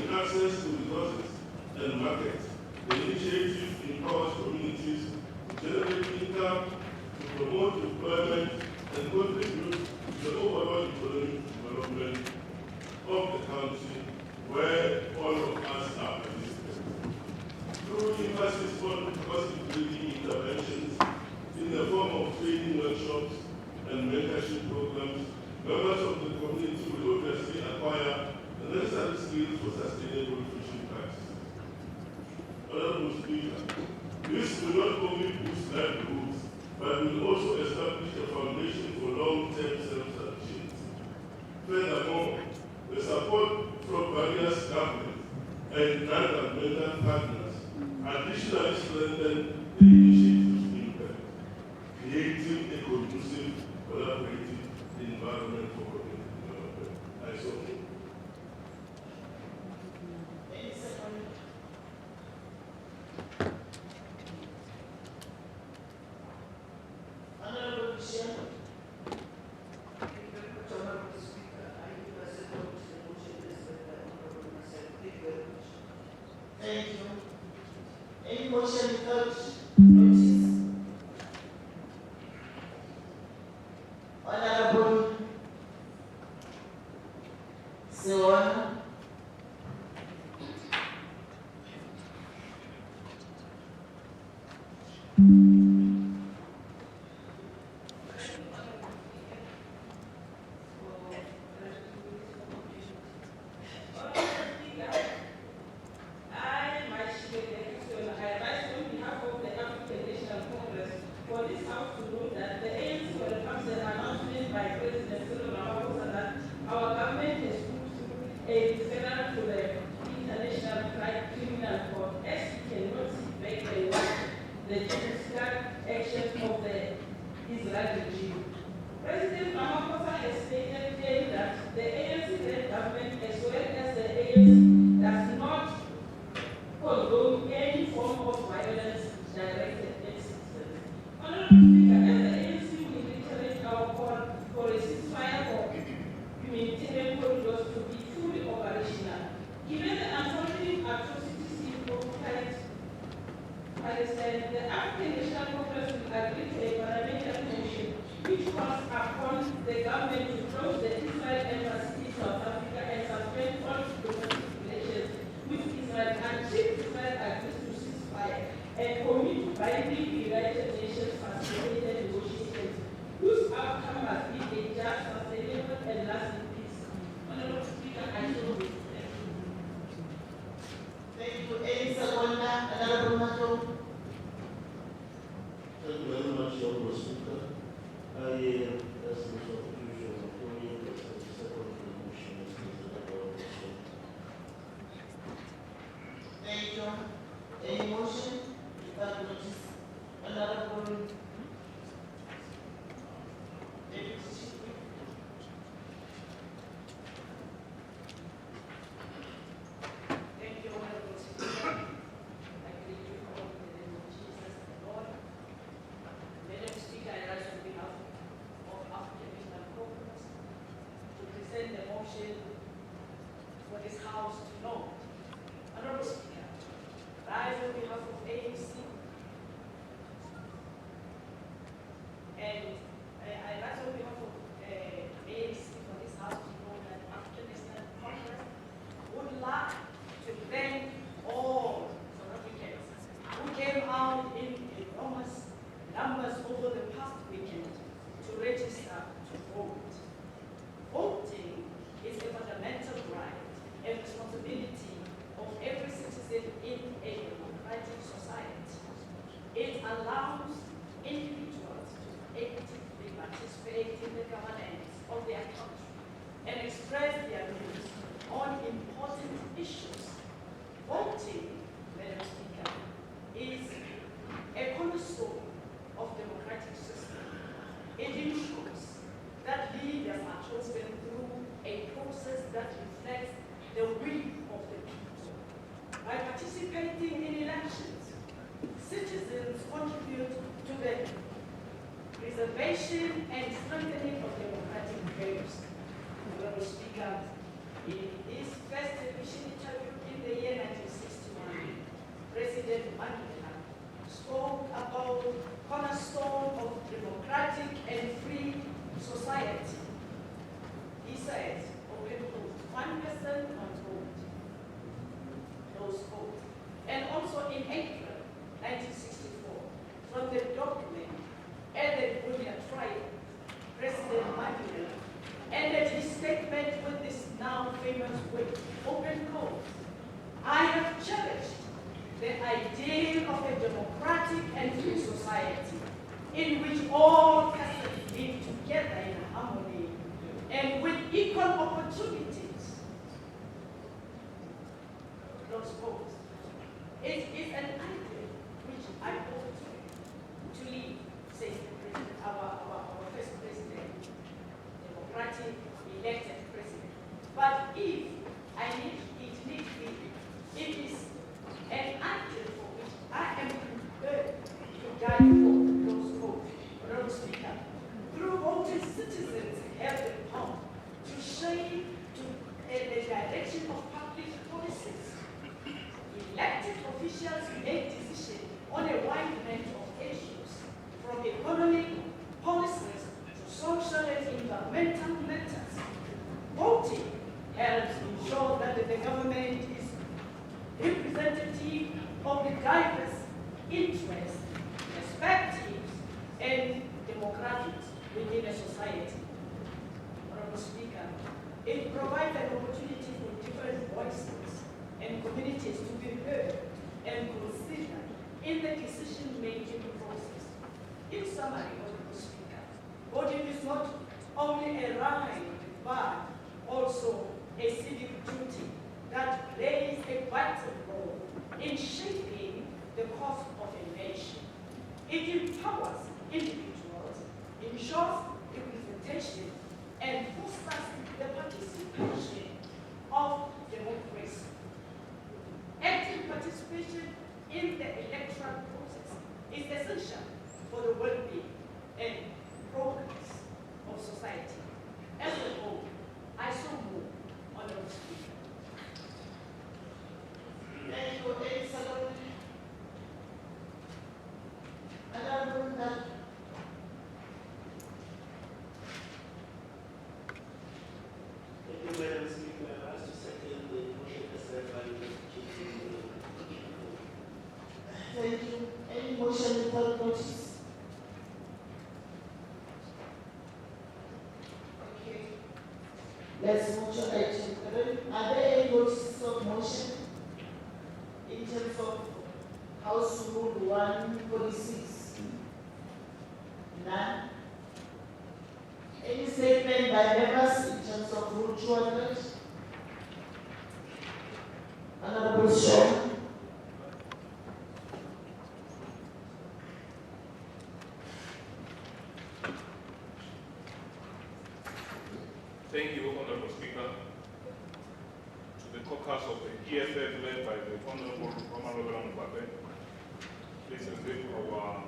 in access to resources and markets. The initiative empowers communities to generate income, to promote employment, and contribute to the overall economic development of the country where all of us are participating. Through emphasis on capacity-building interventions in the form of training workshops and mentorship programs, members of the community will obviously acquire the necessary skills for sustainable fishing practices. Honorable Speaker, this will not only boost livelihoods, but will also establish a foundation for long-term self-sufficiency. Furthermore, the support from various governments and non-governmental partners additionally strengthen the initiative's impact, creating a conducive, collaborative environment for community development. I so move. Thank you. Any motion without notice? Honorable Sewana. President Ramaphosa has stated clearly that the ANC-led government, as well as the ANC, does not condone any form of violence directed at citizens. Honorable Speaker, as the ANC, we reiterate our call for a ceasefire or humanitarian corridors to be fully operational. Given the unfortunate atrocities in occupied Palestine, the African National Congress will agree to a parliamentary motion which calls upon the government to close the Israel embassy in South Africa and suspend all diplomatic relations with Israel until Israel agrees to ceasefire and commit to binding United Nations facilitated negotiations whose outcome must be a just, sustainable, and lasting peace. Honorable Speaker, I so move. Thank you. Any second, Honorable Mato. Thank you very much, Honorable Speaker. I, as the contribution of Tony, the second motion is presented by the motion. Thank you. Any motion without notice? Honorable Deputy Chief Whip. Thank you, Honorable Speaker. I greet you all in the name of Jesus the Lord. Madam Speaker, I rise on behalf of African National Congress to present the motion for this House to know. Honorable Speaker, I rise on behalf of ANC and I rise on behalf of ANC for this House to know that African National Congress would like to thank all South Africans who came out in enormous numbers over the past weekend to register to vote. Voting is a fundamental right and responsibility of every citizen in a democratic society. It allows individuals to actively participate in the governance of their country and express their views on important issues. Voting, Madam Speaker, is a cornerstone of democratic system. It ensures that leaders are chosen through a process that reflects the will of the people. By participating in elections, citizens contribute to the preservation and strengthening of democratic values. Honorable Speaker, in this first edition interview in April 1964 from the document at the Bunia trial, President Mandela ended his statement with this now famous word, open quote, "I have cherished the ideal of a democratic and free society in which all castes live together in harmony and with equal opportunities." Close quote. It is an ideal which I hope to lead, says the president, our first president, democratic elected president. But if it needs be, it is an ideal for which I am prepared to die for, close quote. Honorable Speaker, through voting, citizens have the power to shape the direction of public policies. Elected officials make decisions on a wide range of issues, from economic policies to social and environmental matters. Voting helps ensure that the government is representative of the diverse interests, perspectives, and demographics within a society. Honorable Speaker, it provides an opportunity for different voices and communities to be heard and considered in the decision-making process. In summary, Honorable Speaker, voting is not only a right, but also a civic duty that plays a vital role in shaping the course of a nation. It empowers individuals, ensures representation, and fosters the participation of democracy. Active participation in the electoral process is essential for the well-being and progress of society. As a whole, I so move, Honorable Speaker. Thank you, Ed Salon. Honorable Nat. Thank you, Madam Speaker. I ask to second the motion as read by the Thank you. Any motion without notice? Okay. Let's move to item 3. Are there any notices of motion in terms of House Rule 146? None. Any statement by members in terms of Rule 200? Honorable Shaw. Thank you, Honorable Speaker. To the caucus of the EFF led by the Honorable Roman Loveland Mbabe, please receive our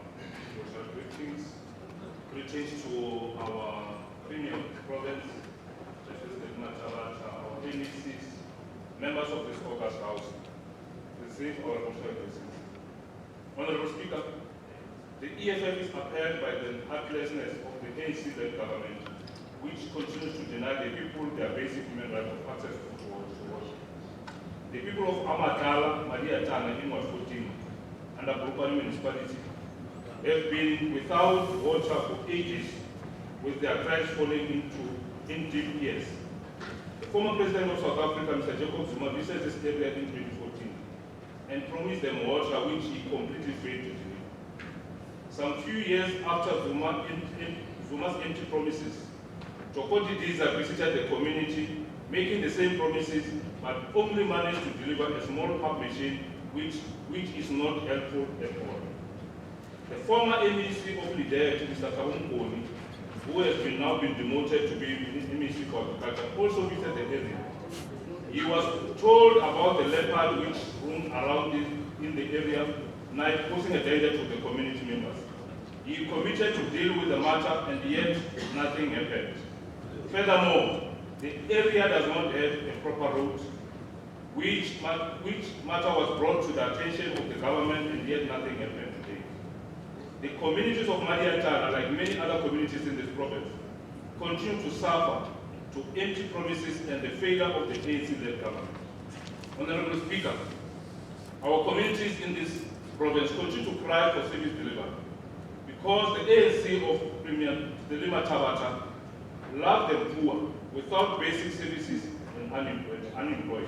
social greetings. Greetings to our Premier of the Province, Justice Matala, our NECs, members of this caucus house. Receive our social greetings. Honorable Speaker, the EFF is appalled by the heartlessness of the ANC-led government, which continues to deny the people their basic human right of access to water. The people of Amakala, Madiatana, in Washington, and the Brooklyn municipality have been without water for ages, with their cries falling in deep years. The former president of South Africa, Mr. Jacob Zuma, visited this area in 2014 and promised them water, which he completely failed to deliver. Some few years after Zuma's empty promises, Chokoti Diza visited the community, making the same promises, but only managed to deliver a small pump machine, which is not helpful at all. The former MEC of Lidet, Mr. Kabum Koni, who has now been demoted to be MEC for Agriculture, also visited the area. He was told about the leopard which roamed around in the area, posing a danger to the community members. He committed to deal with the matter, and yet nothing happened. Furthermore, the area does not have a proper road, which matter was brought to the attention of the government, and yet nothing happened today. The communities of Madiatana, like many other communities in this province, continue to suffer to empty promises and the failure of the ANC-led government. Honorable Speaker, Our communities in this province continue to cry for service delivery because the ANC of Premier Delima Tabata love the poor without basic services and unemployed.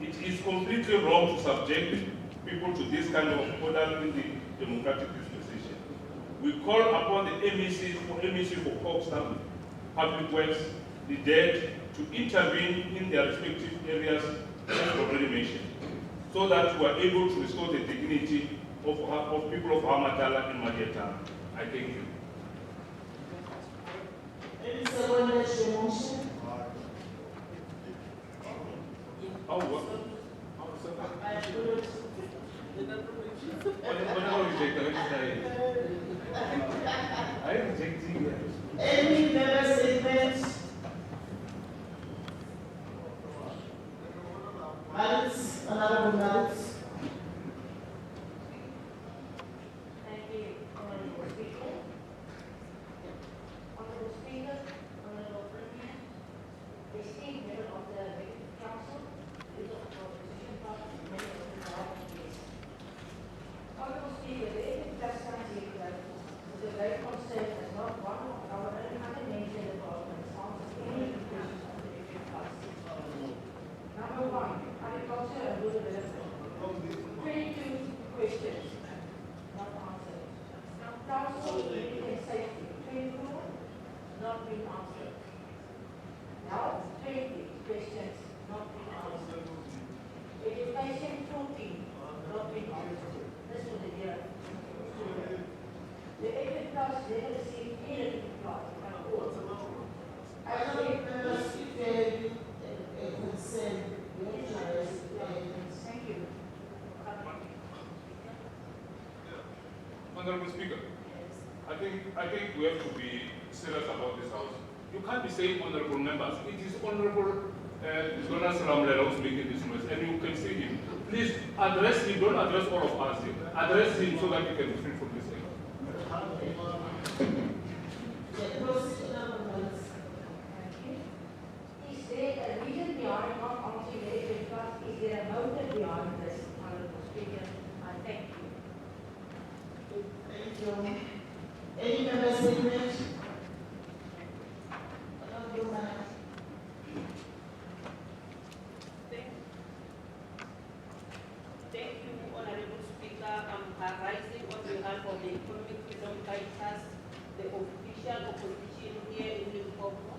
It is completely wrong to subject people to this kind of order in the democratic dispensation. We call upon the MEC for Coxtown, Public Works, the dead, to intervene in their respective areas, as already mentioned, so that we are able to restore the dignity of people of Hamatala and Marietta. I thank you. Any second motion? Oh, what? I put it. I reject you. Any member statement? Malice, Honorable Malice. Thank you, Honorable Speaker. Honorable Speaker, Honorable Premier, esteemed member of the Executive Council, leader of the opposition party, member of the Parliament. Honorable Speaker, the Executive Council is a great concern as not one of our own unmentioned departments answers any questions of the Executive Council. Number one, agriculture and rural development. 22 questions not answered. Council and safety, 24 not being answered. Health, 20 questions not being answered. Education, 14 not being answered. This was a year. The Executive Council never received any reply at all. I don't remember if they concern lecturers and Thank you. Honorable Speaker, I think we have to be serious about this house. You can't be saying honorable members. It is honorable Jonas Ramlela who's making this noise, and you can see him. Please address him. Don't address all of us here. Address him so that he can refrain from this thing. the proceed, Honorable Malice. Is there a reason behind not answering the Executive Council? Is there a motive behind this, Honorable Speaker? I thank you. Thank you. Any member statement? Honorable Malice. Thank you, Honorable Speaker. I'm rising on behalf of the Economic Freedom Fighters, the official opposition here in Limpopo.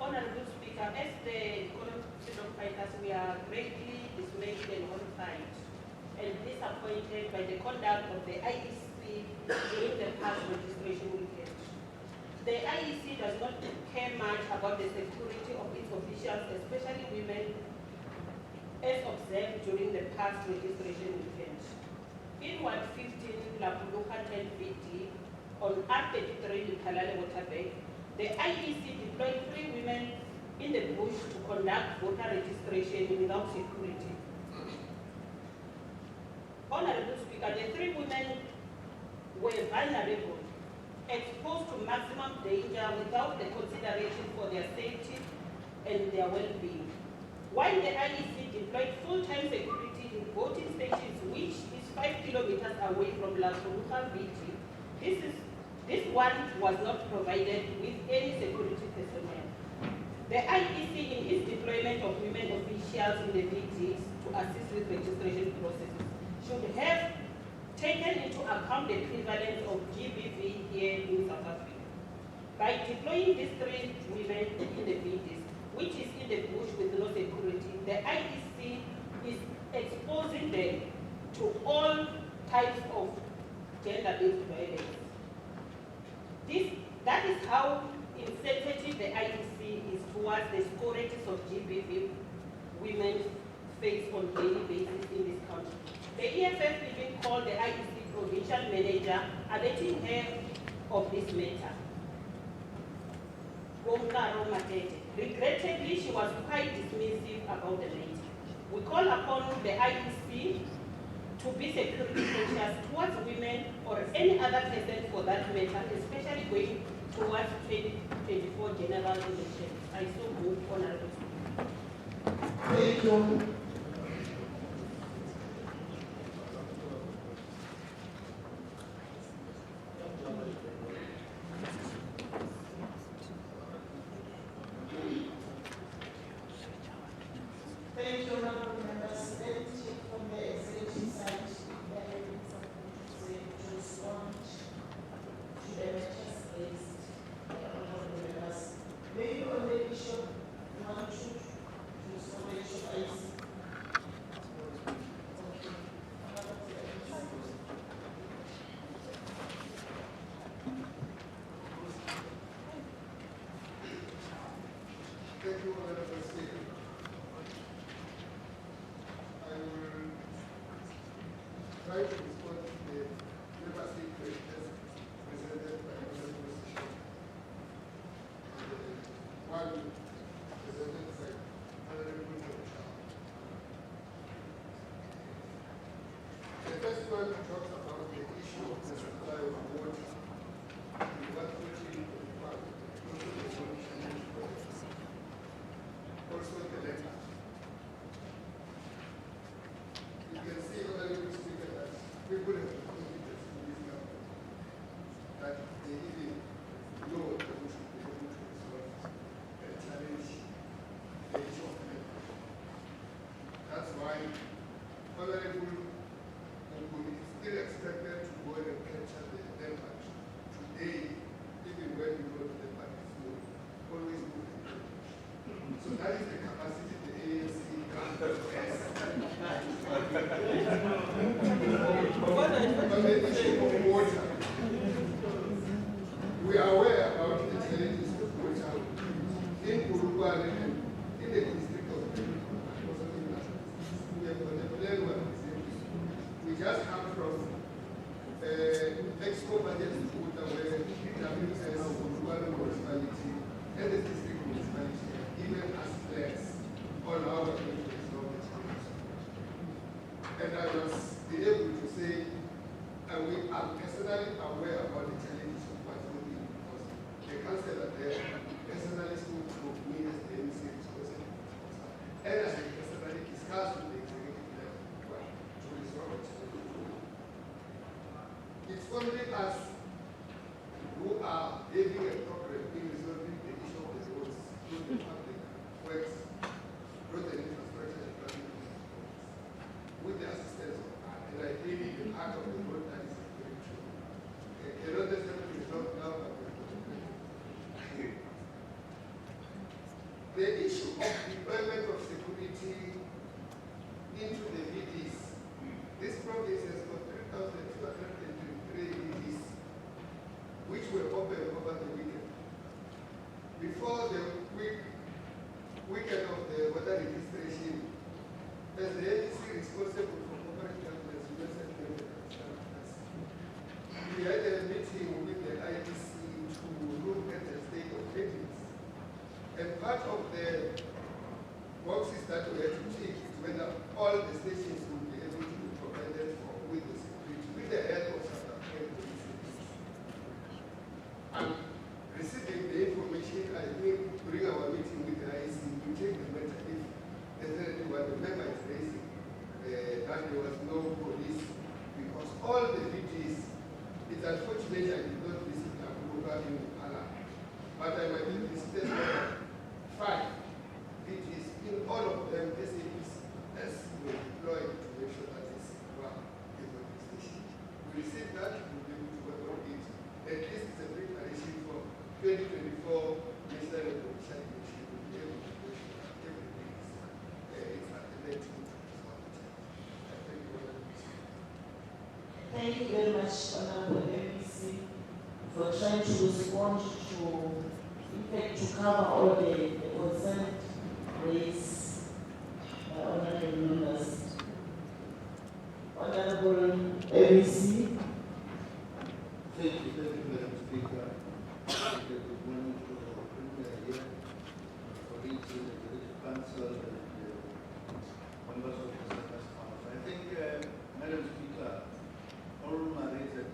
Honorable Speaker, as the Economic Freedom Fighters, we are greatly dismayed and horrified and disappointed by the conduct of the IEC during the past registration weekend. The IEC does not care much about the security of its officials, especially women, as observed during the past registration weekend. In 115 Lapuluka 1050 on R33 Kalale Waterbank, the IEC deployed 3 women in the bush to conduct voter registration without security. Honorable Speaker, the 3 women were vulnerable, exposed to maximum danger without the consideration for their safety and their well-being. While the IEC deployed full-time security in voting stations, which is 5 kilometers away from Lapuluka VT, this one was not provided with any security personnel. The IEC, in its deployment of women officials in the VTs to assist with registration processes, should have taken into account the prevalence of GBV here in South Africa. By deploying these 3 women in the VTs, which is in the bush with no security, the IEC is exposing them to all types of gender-based violence. That is how insensitive the IEC is towards the scourages of GBV women face on a daily basis in this country. The EFF even called the IEC provincial manager, alerting her of this matter. Regrettably, she was quite dismissive about the matter. We call upon the IEC to be security conscious towards women or any other person for that matter, especially going towards 2024 general elections. I so move, Honorable Speaker. Thank you. trying to respond to the River State questions presented by Honorable Session. One presented by Honorable Session. The first one talks about the issue of the supply of water in what also the letter. You can see Honorable Speaker that people have been confident in this government that they even know that we should be able to resolve and challenge the issue of letter. That's why Honorable Muguni is still expected to go and capture the leopard today, even when you know the leopard is moving, always moving. So that is the capacity the ANC has. On the issue of water, we are aware about the challenges of water in Uruguay and in the district of we have got a plan one. We just come from Expo budget water where WS, Uruguay municipality, and the district municipality given us plans on how we're going to resolve the challenge. And I must be able to say, we are personally aware about the challenges of what we do because the councillor there personally spoke to me as the MC responsible. And I personally discussed with the executive level to resolve the challenge. It's only us who are having a problem in resolving the issue of the roads through the public works, road and infrastructure department, with the assistance of art. And I believe the part of the road that is very true. Cannot necessarily resolve now, but the issue of deployment of security into the VDs. This province has got 3,223 VDs, which were open over the weekend. Before the weekend of the water registration, as the agency responsible for corporate governance, we had a meeting with the IDC to look at the state of ratings. And part of the boxes that we had to tick is whether all the stations will be able to be provided for with the security, with the help of South African police. And receiving the information, I think during our meeting with the IC, we take the matter if definitely what the member is raising, that there was no police, because all the VGs, it's unfortunate I did not visit Abuja in Ghana, but I might have visited 5 VGs, in all of them, SAPs, as we deployed to make sure that it's well, we received that, we'll be able to work on it. At least it's a preparation for 2024 national recognition, which we will be able to make sure that everything is attended to. Thank you very much, Honorable MEC, for trying to respond to, in fact, to cover all the concerns raised by honorable members. Honorable MEC. Thank you, Madam Speaker. Good morning to the Premier here, colleagues in the Executive Council, and members of the Senate House. I think, Madam Speaker, all Maris that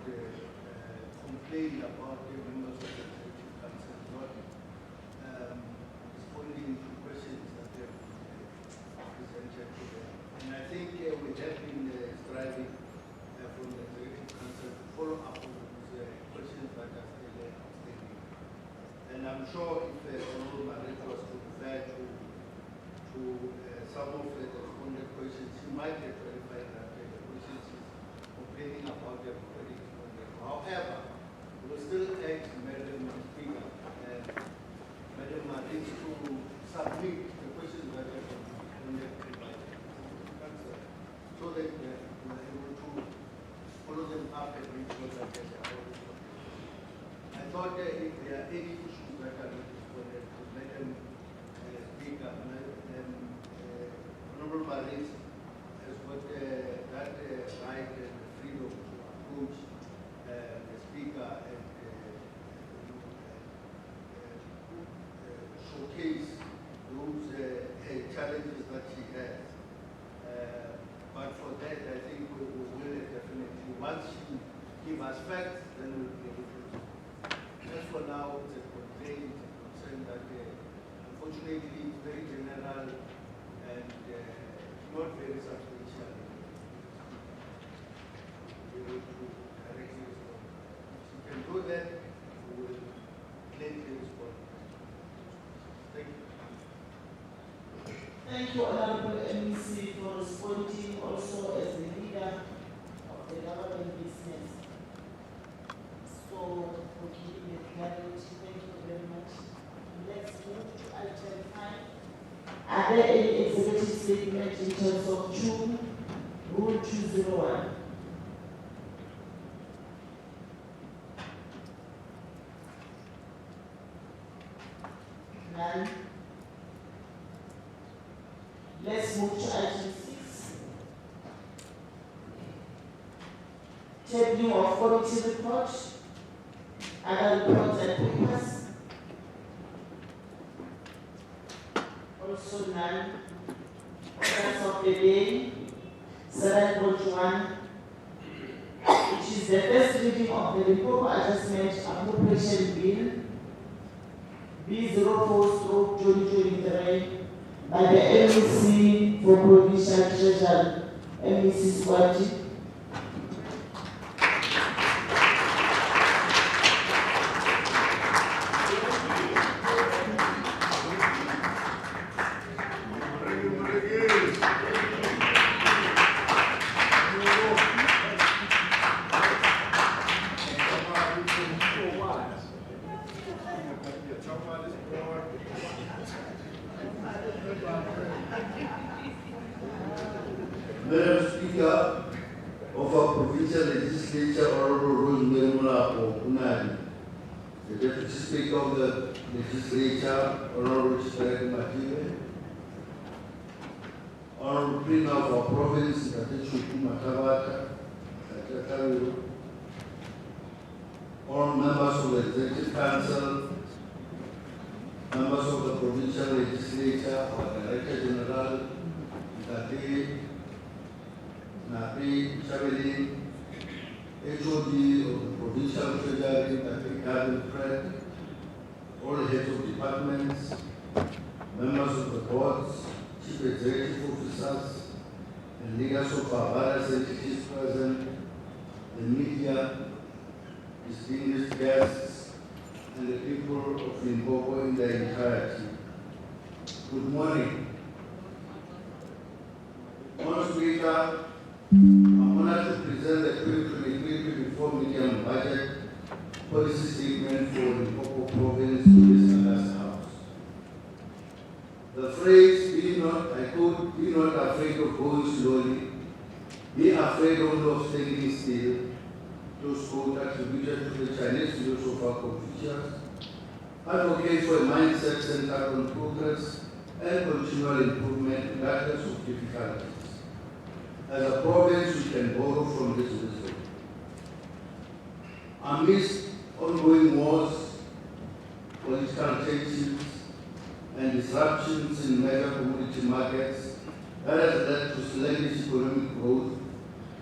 complained about the members of the Executive Council not responding to questions that they have presented to them. And I think we have been striving from the Executive Council to follow up on those questions that are still outstanding. And I'm sure if Honorable Maris was to refer to some of the responded questions, she might have clarified that the questions she's complaining about them already responded. However, we will still urge Madam Speaker and Madam Maris to submit the questions that have been responded to by the Executive Council so that we are able to follow them up and make sure that they are all responded. I thought that if there are any issues that are not responded to, let them speak up. Honorable Maris has got that right and once she give us facts, then we'll be able to. As for now, it's a complaint, concern that unfortunately it's very general and not very substantial. We will directly respond. If you can do that, we will gladly respond. Thank you. Thank you, Honorable MEC, for responding also as the leader of the government business. So, for giving the clarity, thank you very much. Let's move to item 5. Are there any executive statements in terms of Rule 201? None. Let's move to item 6. Tabling of committee report, other reports and papers. Also none. Orders of the day, 7.1, which is the first reading of the Limpopo Adjustment Appropriation Bill B04/2023 by the MEC for Provincial Treasury, MEC Swati. Madam Speaker of our Provincial Legislature, Honorable Rosemary Mulapo Unani, the Deputy Speaker of the Legislature, Honorable Chitarek Mative, Honorable Premier of our province, Tatechuku Matavata, Tatakaru, all members of the Executive Council, members of the Provincial Legislature, our Director General, Tate, Napi Chabelin, HOD of the Provincial Treasury, Tate Gavin Fred, all heads of departments, members of the boards, chief executive officers, and leaders of our various entities present, the media, distinguished guests, and the people of Limpopo in their entirety. Good morning. Honourable Speaker, I'm honored to present the 2023-24 medium budget policy statement for Limpopo province to this August House. The phrase, be not afraid of going slowly, be afraid only of standing still, those quotes attributed to the Chinese philosopher Confucius, advocates for a mindset centered on progress and continual improvement regardless of difficulties. As a province, we can borrow from this wisdom. Amidst ongoing wars, political tensions, and disruptions in major commodity markets that has led to sluggish economic growth,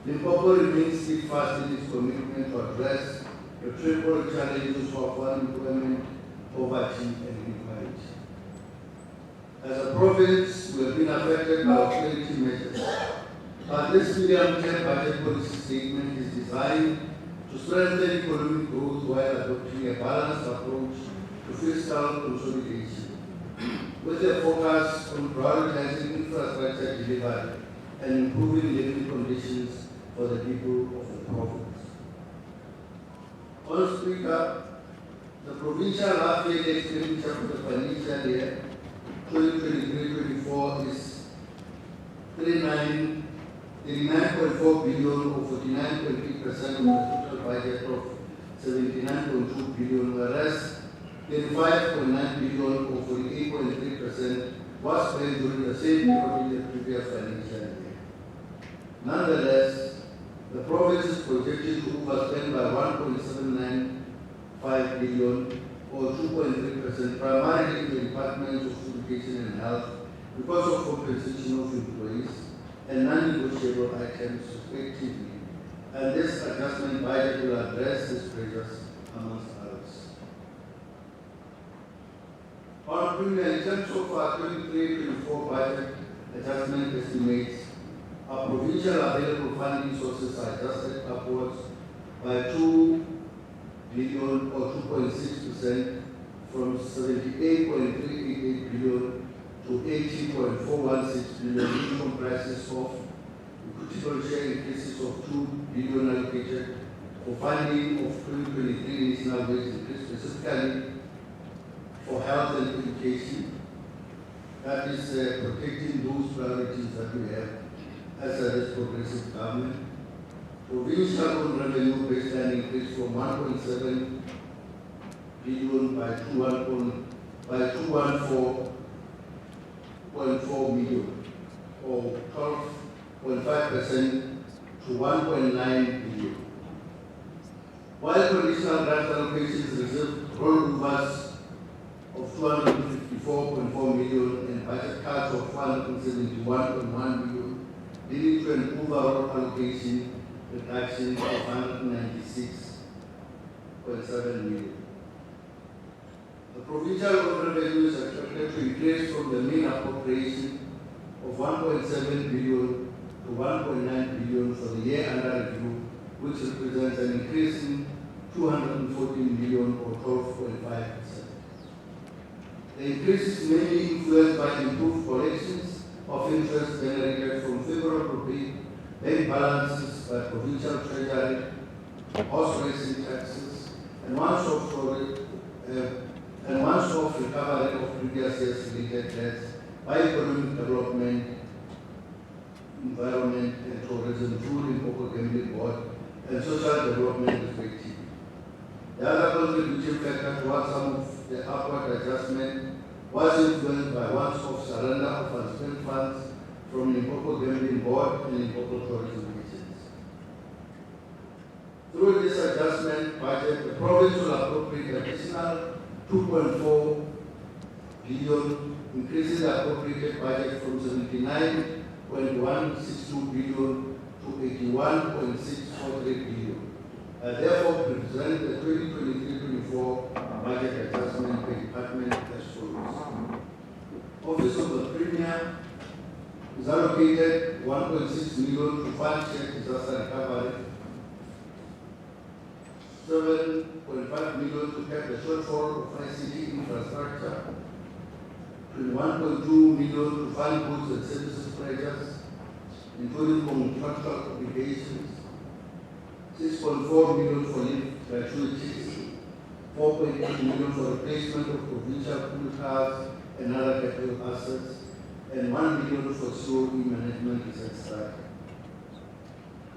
Limpopo remains steadfast in its commitment to address the triple challenges of unemployment, poverty, and inequality. As a province, we have been affected by austerity measures, but this medium-term budget policy statement is designed to strengthen economic growth while adopting a balanced approach to fiscal consolidation, with a focus on prioritizing infrastructure delivery and improving living conditions for the people of the province. Honourable Speaker, the provincial half-yearly expenditure for the financial year 2023-24 is 39.4 billion or 49.3% of the total budget of 79.2 billion, whereas 35.9 billion or 48.3% was spent during the same period in the previous financial year. Nonetheless, the province is projected to overspend by 1.795 billion or 2.3%, primarily in the departments of education and health, because of compensation of employees and non-negotiable items, respectively, and this adjustment budget will address these pressures amongst others. On Premier, in terms of our 23-24 budget adjustment estimates, our provincial available funding sources are adjusted upwards by 2 billion or 2.6% from 78.388 billion to 80.416 billion, which comprises of equitable share increases of 2 billion allocated for funding of 2023 national wage increase, specifically for health and education. That is protecting those priorities that we have as a progressive government. Provincial own revenue baseline increased from 1.7 billion by 214.4 million, or 12.5% to 1.9 billion. While conditional grant allocations reserved rollovers of 254.4 million and budget cuts of 471.1 million, leading to an overall allocation reduction of 196.7 million. The provincial own revenue is expected to increase from the main appropriation of 1.7 billion to 1.9 billion for the year under review, which represents an increase in 214 million or 12.5%. The increase is mainly influenced by improved collections of interest generated from favorable bank balances by provincial treasury, horse racing taxes, and once-off recovery of previous years related debts by economic development, environment, and tourism through the Limpopo Gambling Board and social development respectively. The other contributing factor towards some of the upward adjustment was influenced by once-off surrender of unspent funds from Limpopo Gambling Board and Limpopo Tourism Agents. Through this adjustment budget, the province will appropriate additional 2.4 billion, increasing the appropriated budget from 79.162 billion to 81.643 billion. I therefore present the 2023-24 budget adjustment by department as follows. Office of the Premier is allocated 1.6 million to fund check disaster recovery, 7.5 million to cap the shortfall of ICT infrastructure, 21.2 million to fund goods and services pledges, including contractual obligations, 6.4 million for leave gratuities, 4.8 million for replacement of provincial pool cars and other capital assets, and 1 million for COE management etc.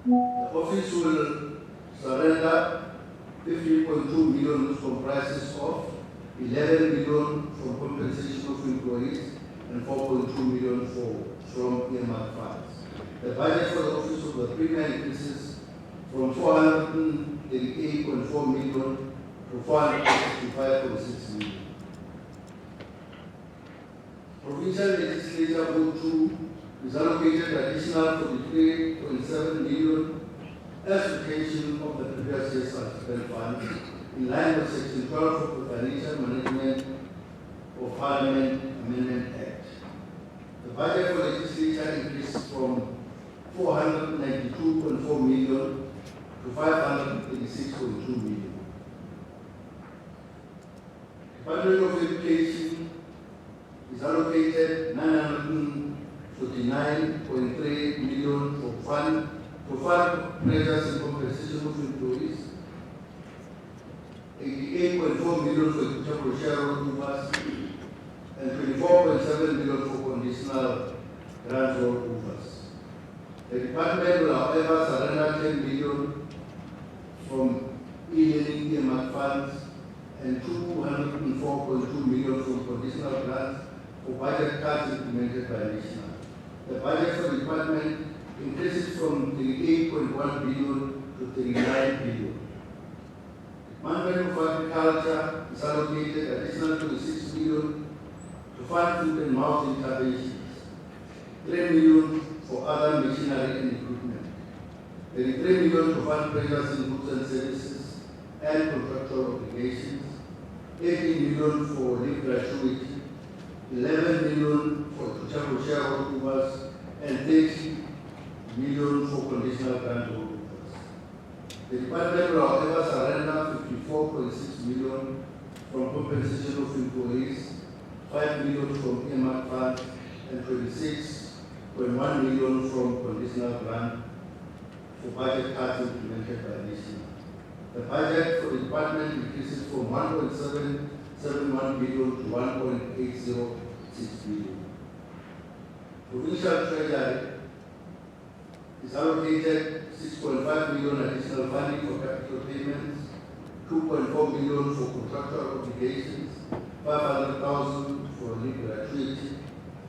The office will surrender 15.2 million, which comprises of 11 million for compensation of employees and 4.2 million from earmark funds. The budget for the Office of the Premier increases from 438.4 million to 465.6 million. Provincial Legislature Vote 2 is allocated additional 43.7 million as retention of the previous year's unspent funds in line with Section 12 of the Financial Management of Parliament Amendment Act. The budget for legislature increased from 492.4 million to 536.2 million. Department of Education is allocated 949.3 million to fund pledges and compensation of employees, 88.4 million for equitable shareholders, and 24.7 million for conditional grant rollovers. The department will, however, surrender 10 million from e-learning earmark funds and 204.2 million from conditional grants for budget cuts implemented by National. The budget for the department increases from 38.1 billion to 39 billion. Department of Agriculture is allocated additional 26 million to fund food and mouth interventions, 3 million for other machinery and equipment. 33 million to fund pressures in goods and services and contractual obligations, 18 million for leave gratuity, 11 million for charitable shareholders, and 30 million for conditional grant holders. The department will however surrender 54.6 million from compensation of employees, 5 million from earmark funds, and 26.1 million from conditional grant for budget cuts implemented by NATIONAL. The budget for the department increases from 1.771 billion to 1.806 billion. Provincial Treasury is allocated 6.5 million additional funding for capital payments, 2.4 million for contractual obligations, 500,000 for leave gratuity,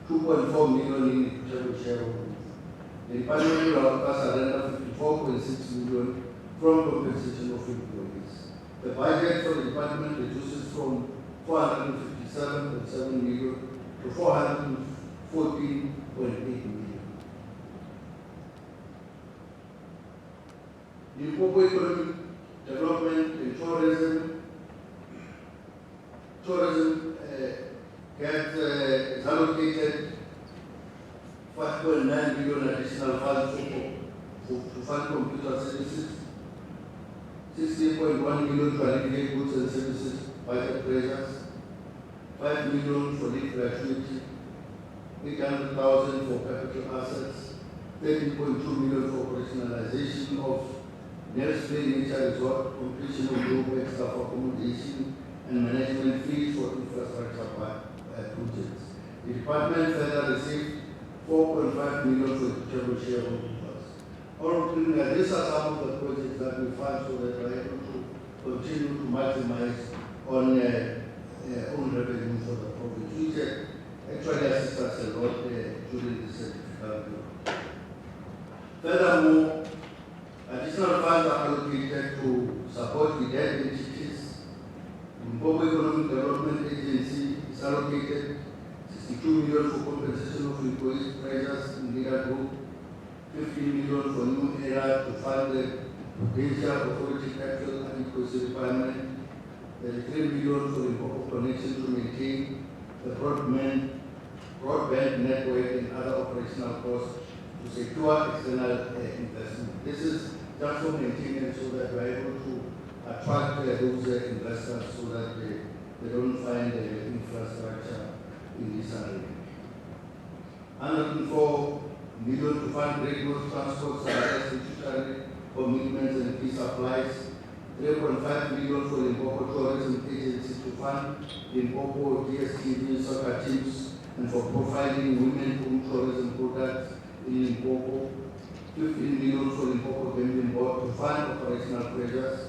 2.4 million in equitable shareholders. The department will surrender 54.6 million from compensation of employees. The budget for the department reduces from 457.7 million to 414.8 million. Limpopo Economic Development and Tourism is allocated 5.9 billion additional funds to fund computer services, 16.1 million to alleviate goods and services budget pressures, 5 million for leave gratuity, 800,000 for capital assets, 13.2 million for operationalization of Nelspay Nature Resort, completion of global staff accommodation, and management fees for infrastructure projects. The department further received 4.5 million for equitable shareholders. These are some of the projects that we fund so that we're able to continue to maximize on own revenue for the province, which actually assists us a lot during this difficult period. Furthermore, additional funds are allocated to support the debt entities. Limpopo Economic Development Agency is allocated 62 million for compensation of employees' pressures in legal group, 15 million for new era to fund the Provincial Authority capital adequacy requirement, 33 million for Limpopo Connection to maintain the broadband network and other operational costs to secure external investment. This is just for maintenance so that we are able to attract those investors so that they don't find infrastructure in this area. 104 million to fund railroad transport statutory commitments and key supplies, 3.5 million for Limpopo Tourism Agency to fund Limpopo DSTV soccer teams and for providing women-owned tourism products in Limpopo, 15 million for Limpopo Gambling Board to fund operational pressures,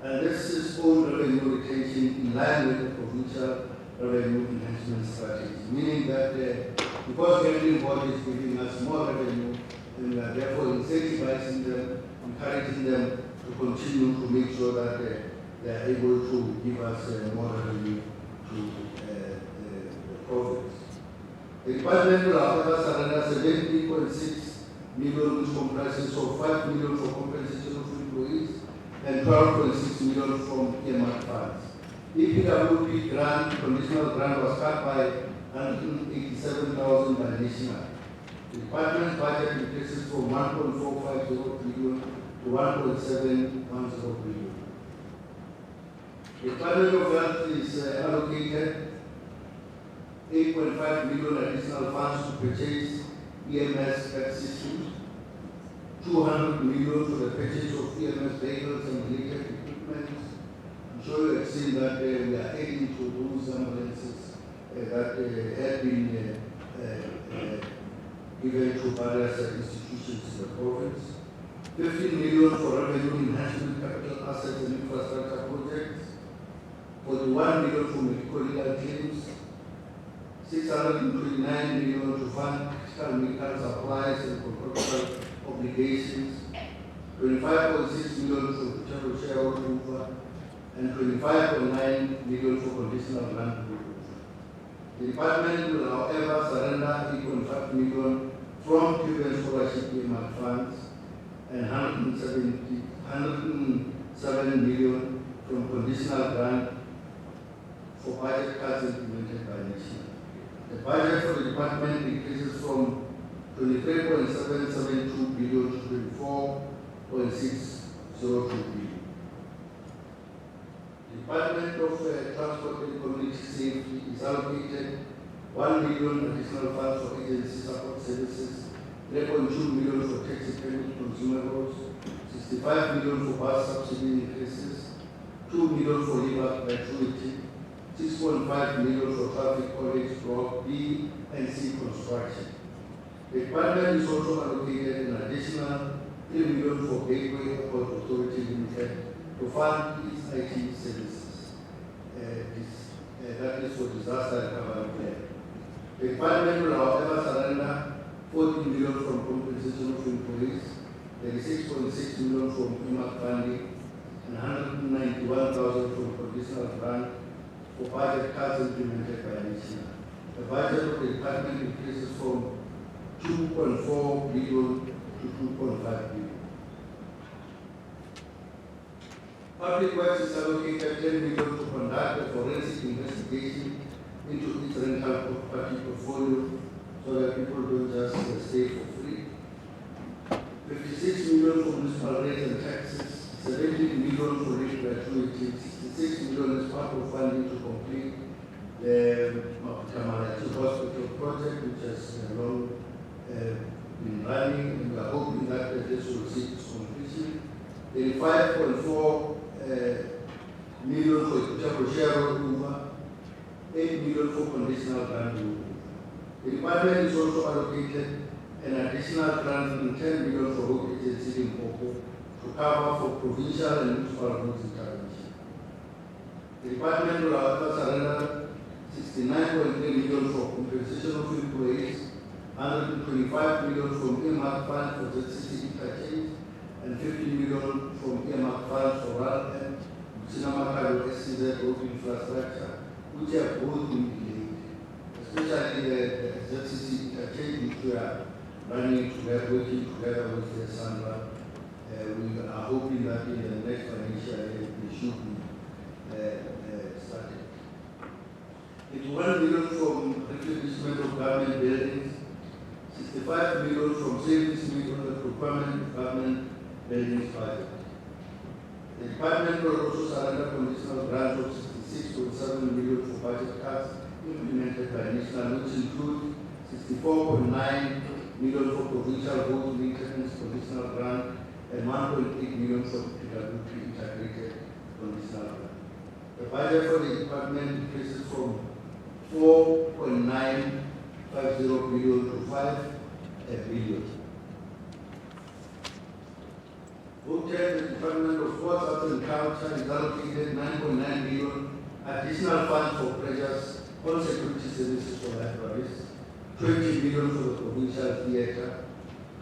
and this is own revenue retention in line with the provincial revenue enhancement strategy, meaning that because Gambling Board is giving us more revenue, and we are therefore incentivizing them, encouraging them to continue to make sure that they are able to give us more revenue to the province. The department will however surrender 70.6 million, which comprises of 5 million for compensation of employees and 12.6 million from earmark funds. EPWP grant, conditional grant was cut by 187,000 by NATIONAL. The department's budget increases from 1.450 billion to 1.710 billion. The Department of Health is allocated 8.5 million additional funds to purchase EMS PET systems, 200 million for the purchase of EMS vehicles and related equipment. I'm sure you have seen that we are adding to those ambulances that have been given to various institutions in the province. 15 million for revenue enhancement, capital assets and infrastructure projects. 41 million for medical legal claims. 629 million to fund critical medical supplies and contractual obligations, 25.6 million for charitable shareholder and 25.9 million for conditional grant approval. The department will, however, surrender 8.5 million from Cuban scholarship earmark funds and 100 107 million from conditional grant for budget cuts implemented by National. The budget for the department increases from 23.772 billion to 24.602 billion. The Department of Transport and Community Safety is allocated 1 million additional funds for agency support services, 3.2 million for taxi payment consumables, 65 million for bus subsidy increases, 2 million for labor gratuity, 6.5 million for traffic college block B and C construction. The department is also allocated an additional 3 million for Gateway Airport Authority Limited to fund its IT services. That is for disaster recovery plan. The department will, however, surrender 14 million from compensation of employees, 36.6 million from EMAC funding, and 191,000 from conditional grant for budget cuts implemented by National. The budget of the department increases from 2.4 billion to 2.5 billion. Public Works is allocated 10 million to conduct a forensic investigation into its rental property portfolio so that people don't just stay for free. 56 million for municipal rates and taxes, 17 million for rate gratuity, 66 million as part of funding to complete the Kamalati Hospital project, which has long been running, and we are hoping that this will see its completion. 35.4 million for equitable share over, 8 million for conditional grant removal. The department is also allocated an additional grant in 10 million for road agency in Limpopo to cover for provincial and municipal roads intervention. The department will, however, surrender 69.3 million for compensation of employees, 125 million from EMAC fund for ZCC interchange, and 50 million from EMAC fund for RAL and Sinamakayo SCZ road infrastructure, which have both been delayed, especially the ZCC interchange, which we are running together, working together with the Sandra. We are hoping that in the next financial year we should be started. It's 1 million from refurbishment of government buildings, 65 million from savings made on the procurement of government buildings budget. The department will also surrender conditional grants of 66.7 million for budget cuts implemented by National, which include 64.9 million for provincial road maintenance conditional grant and 1.8 million for PWP integrated conditional grant. The budget for the department increases from 4.950 billion to 5 billion. Voted, the Department of Sports, Arts and Culture is allocated 9.9 billion additional funds for pressures on security services for libraries, 20 billion for the provincial theatre,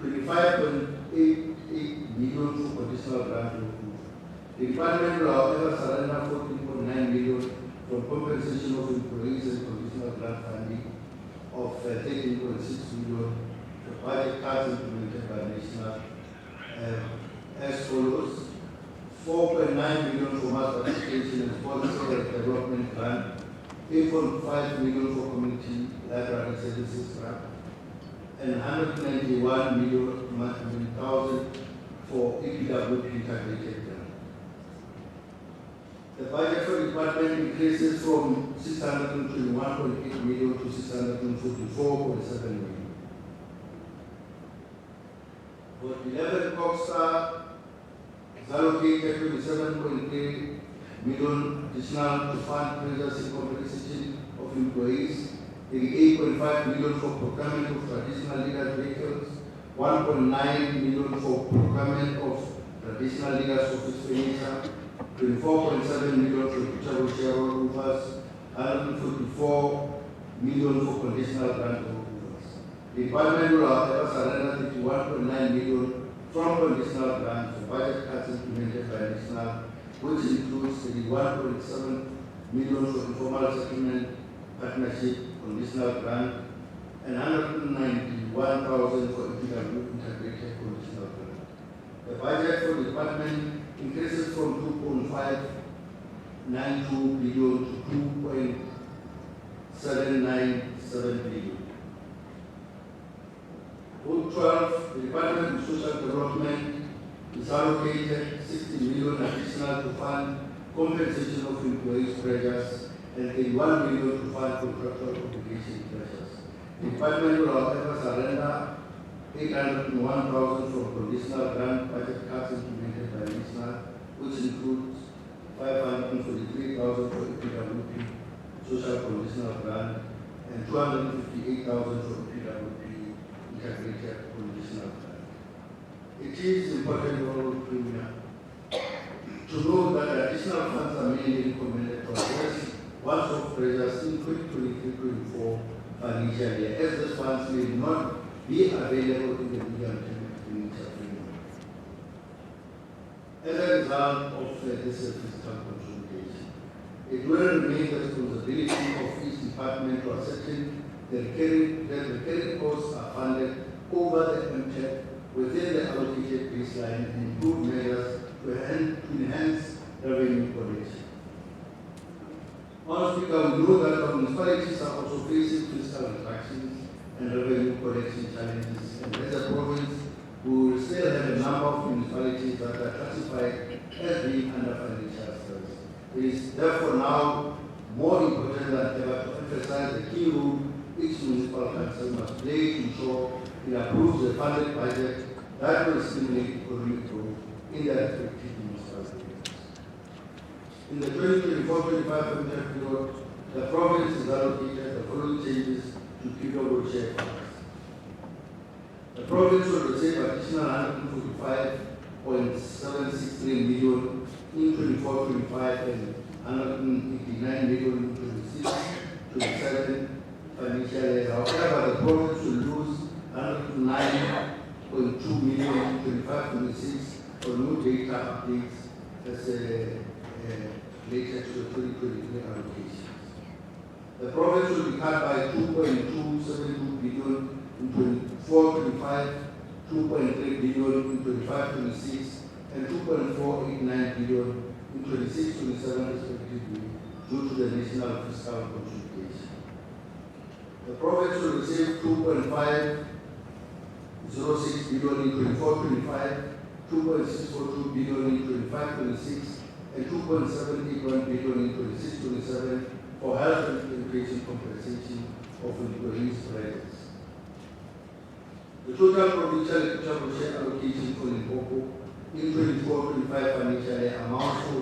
25.88 billion for conditional grant removal. The department will, however, surrender 14.9 billion from compensation of employees and conditional grant funding of 13.6 billion for budget cuts implemented by National as follows: 4.9 billion for mass participation and sponsor development grant, 8.5 million for community library services grant, and 191 million for EPWP integrated grant. The budget for the department increases from 621.8 million to 644.7 million. For 11 Coxstar is allocated 27.3 million additional to fund pressures and compensation of employees, 88.5 million for procurement of traditional legal vehicles, 1.9 million for procurement of traditional legal office furniture, 24.7 million for equitable shareholders, 144 million for conditional grant holders. The department will, however, surrender 51.9 million from conditional grant for budget cuts implemented by National, which includes 31.7 million for informal settlement partnership conditional grant and 191,000 for EPW integrated conditional grant. The budget for the department increases from 2.592 billion to 2.797 billion. Group 12, the Department of Social Development is allocated 60 million additional to fund compensation of employees' pressures and 81 million to fund contractual obligation pressures. The department will however surrender 801,000 from conditional grant budget cuts implemented by NISNA, which includes 543,000 for PWP social conditional grant and 258,000 for PWP integrated conditional grant. It is important for Premier to know that additional funds are mainly recommended to address one-off pressures in 2023-24 financial year, as these funds may not be available in the medium-term expenditure framework. As a result of this fiscal consolidation, it will remain the responsibility of each department to ascertain that the recurring costs are funded over the MTEP within the allocated baseline and improve measures to enhance revenue collection. Speaker, we know that our municipalities are also facing fiscal reductions and revenue collection challenges, and as a province, we will still have a number of municipalities that are classified as being under financial stress. It is therefore now more important than ever to emphasize the key role each municipal council must play to ensure it approves the funded budget that will stimulate economic growth in their respective municipalities. In the 2024-25 period, the province is allocated the following changes to PWO share funds. The province will receive additional 145.763 million in 24-25 and 189 million in 26-27 financial year. However, the province will lose 109.2 million in 25-26 for new data updates as related to the 2023 allocations. The province will be cut by 2.272 billion in 24-25, 2.3 billion in 25-26, and 2.489 billion in 26-27 respectively due to the national fiscal consolidation. The province will receive 2.506 billion in 24-25, 2.642 billion in 25-26, and 2.781 billion in 26-27 for health and education compensation of employees' wages. The total provincial equitable share allocation for Limpopo in 24-25 financial year amounts to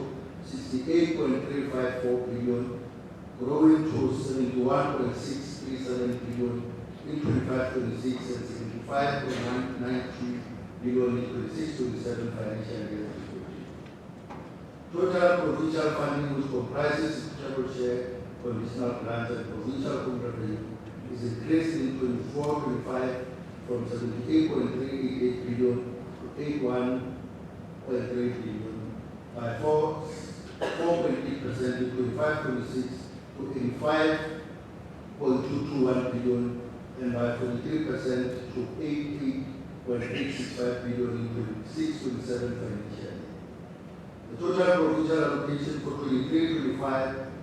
68.354 billion, growing to 71.637 billion in 25-26 and 75.993 billion in 26-27 financial year. Total provincial funding, which comprises equitable share, conditional grants, and provincial home revenue, is increased in 24-25 from 78.388 billion to 81.3 billion, by 4.8% in 25-26 to 85.221 billion, and by 43% to 88.865 billion in 26-27 financial year. The total provincial allocation for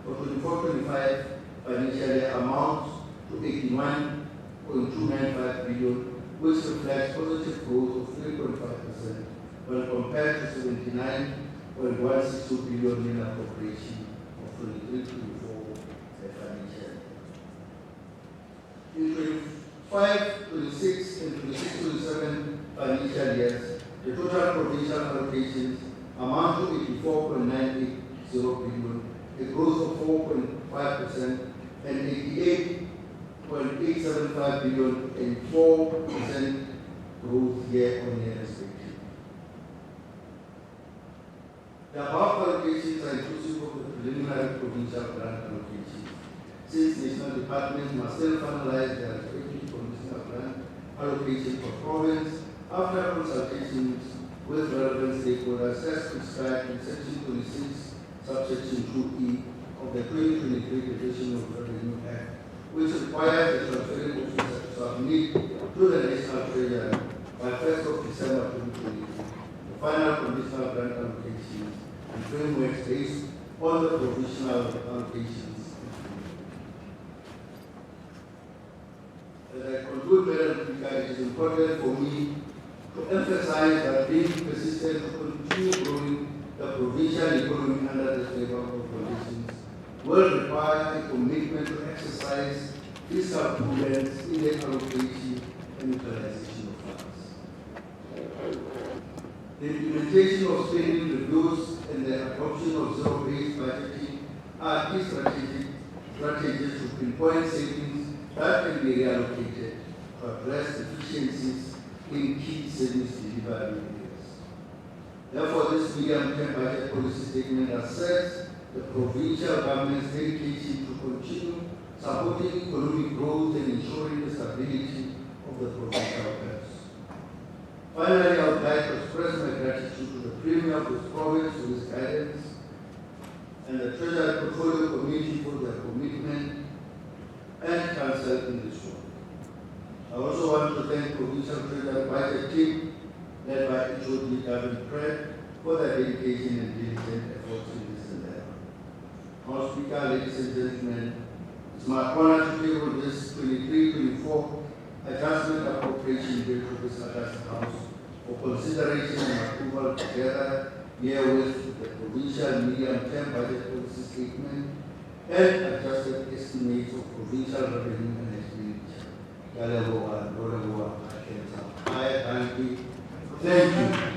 24-25 financial year amounts to 81.295 billion, which reflects positive growth of 3.5% when compared to 79.162 billion in appropriation of 23-24 financial year. In 25-26 and 26-27 financial years, the total provincial allocations amount to 84.980 billion, a growth of 4.5%, and 88.875 billion, and 4% growth year-on-year respectively. The above allocations are inclusive of the preliminary provincial grant allocations, since national departments must still finalize their respective conditional grant allocation for province after consultations with relevant stakeholders as prescribed in Section 26, subsection 2E of the 2023 Division of Revenue Act, which requires the transferring officer to submit to the National Treasury by 1st of December 2023 the final conditional grant allocations and frameworks based on the provisional allocations. As I conclude, Madam Speaker, it is important for me to emphasize that being persistent to continue growing the provincial economy under the favorable conditions will require a commitment to exercise fiscal prudence in the allocation and utilization of funds. The implementation of spending reviews and the adoption of zero-based budgeting are key strategies to pinpoint savings that can be reallocated to address deficiencies in key service delivery areas. Therefore, this medium-term budget policy statement asserts the provincial government's dedication to continue supporting economic growth and ensuring the stability of the provincial affairs. Finally, I would like to express my gratitude to the Premier of this province for his guidance and the Treasury Portfolio Committee for their commitment and counsel in this work. I also want to thank Provincial Treasury Budget team led by HOD Gavin Craig for their dedication and diligent efforts in this endeavor. House Speaker, ladies and gentlemen, it's my honor to table this 23-24 adjustment appropriation bill to this August House for consideration and approval together herewith the provincial medium-term budget policy statement and adjusted estimates of provincial revenue and expenditure. I thank you. Thank you.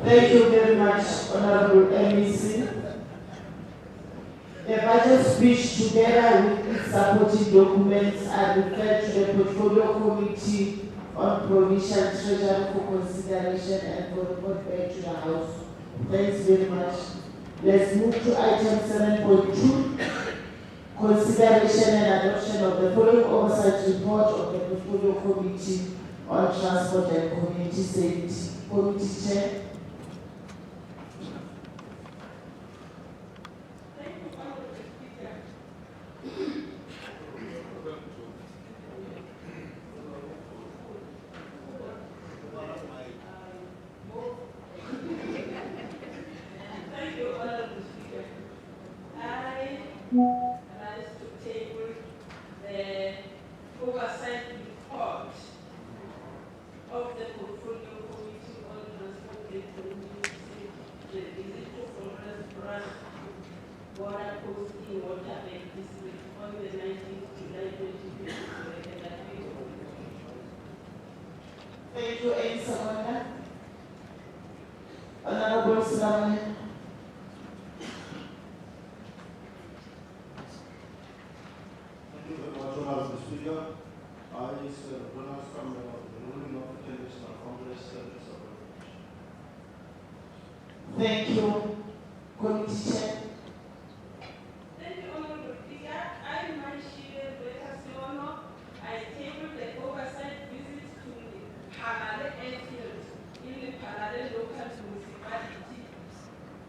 Thank you very much, Honorable MEC. The budget speech together with its supporting documents are referred to the Portfolio Committee on Provincial Treasury for consideration and for report back to the House. Thanks very much. Let's move to item 7.2. Consideration and adoption of the following oversight report of the Portfolio Committee on Transport and Community Safety. Committee Chair. Thank you, Ed Samana. Honorable Samana. Thank you very much, Honorable Speaker. I is Ronald Campbell of the ruling of the National Congress. Thank you. Committee Chair. Thank you, Honorable Speaker. I, Manshire Betasiono, I table the oversight visit to the Parallel Airfield in the Parallel Local Municipality,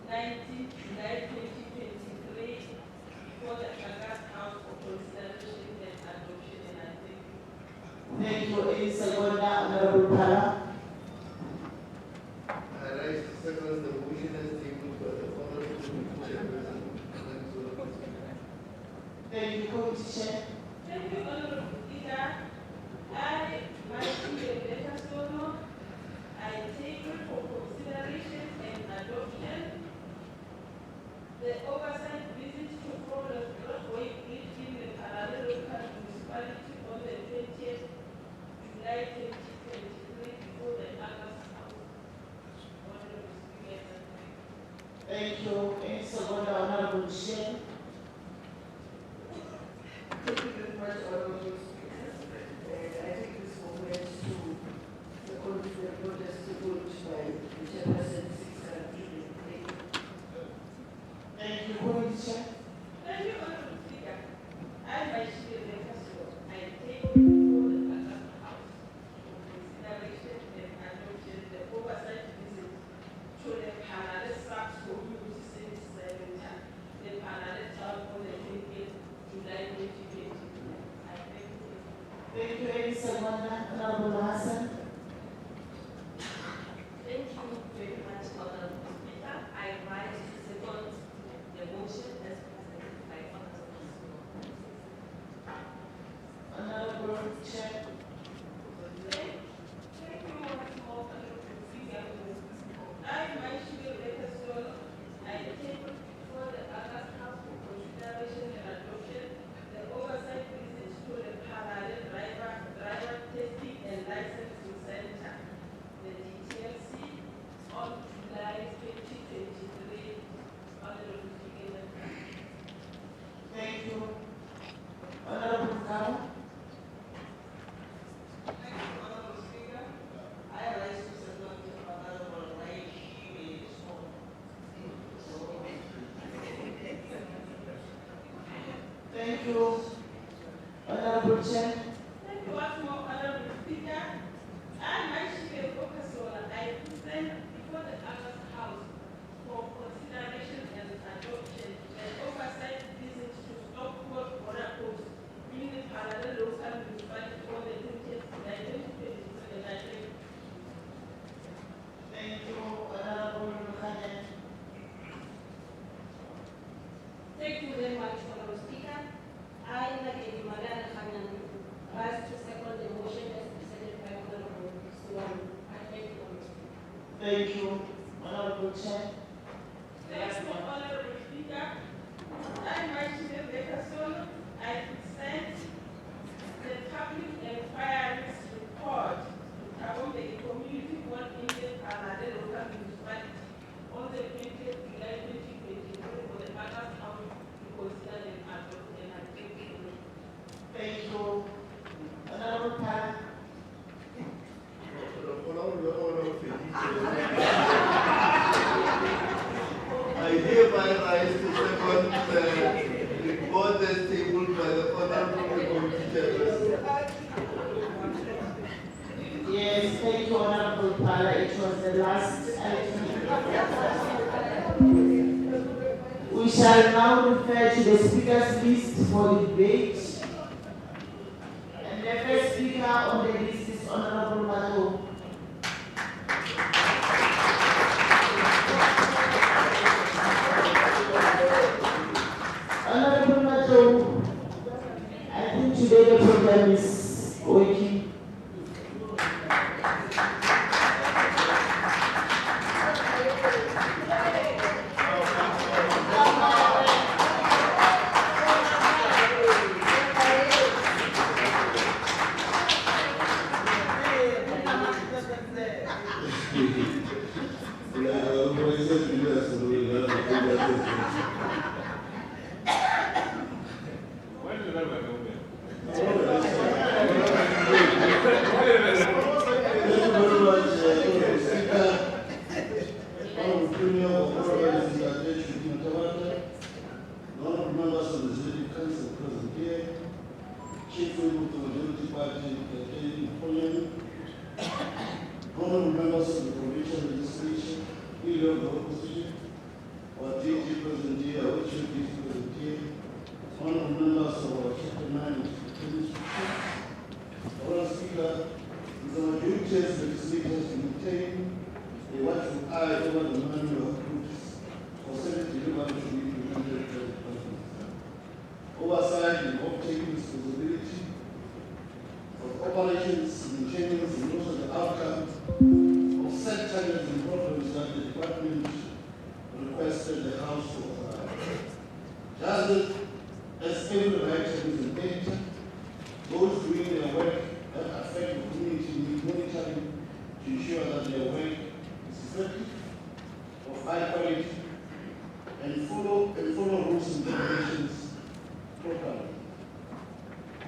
19 July 2023, for the August House for consideration and adoption, and I thank you. Thank you, Ed Samana. Honorable Pala. I rise to second the motion as tabled by the Honorable Chairperson. Thank you, Committee Chair. Thank you, Honorable Speaker. I, Manshire Betasiono, I table for consideration and adoption the oversight visit to Florence Broadway Bridge in the Parallel Local Municipality on the 20th July 2023 before before the House for consideration and adoption the oversight visit to the Panade Subs Community Service Center, the Panade Town on the 28th July 2020. I thank you. Thank you, Edi Sagwana. Honorable Hassan. Thank you very much, Honorable Speaker. I rise to second the motion as presented by Honorable Speaker. Honorable Chair. Thank you once more, Honorable Speaker. I, Maishile Lekasolo, I take before the August House for consideration and adoption the oversight visit to the parallel driver testing and licensing center, the DTLC, on July 2023. Honorable Speaker. Thank you. Honorable Kau. Thank you, Honorable Speaker. I rise to support the Honorable Maishile Lekasolo. Thank you. Honorable Chair. Thank you once more, Honorable Speaker. I, Maishile Lekasolo, I present before the August House for consideration and adoption an oversight visit to Stockport Border Post, being the parallel local municipality for the 20th July 2023. Thank you. Honorable Khanyan. Thank you very much, Honorable Speaker. I, Nageli Mariana Khanyan, rise to second the motion as presented by Honorable Suwan. I thank you, Honorable Speaker. Thank you. Honorable Chair. Thank you, Honorable Speaker. I, Maishile Lekasolo, I present the public inquiries report to cover the community board in the Panade local municipality on the 20th July 2023 for the August House to consider and adopt and adoption. Thank you. Honorable Khan. I hereby rise to second the report as tabled by the Honorable Committee Chairperson. Yes, thank you, Honorable Pala. It was the last item. We shall now refer to the speaker's list for debate. And the first speaker on the list is Honorable Mato. Honorable Mato, I think today the program is working. When did I go there? Honorable members of the provincial legislature, leader of the opposition, our DG President here, our Chief President here, honorable members of our Chapter 9 Ministry, Honorable Speaker, it is our duty as legislators to maintain a watchful eye over the manual of groups for service delivery to be implemented by the President. Oversight and taking responsibility of operations, maintenance, and also the outcome of set targets and programs that the department requested the House to authorize. Just as every item is in data, those doing their work that affect the community need monitoring to ensure that their work is effective, of high quality, and follow rules and regulations properly.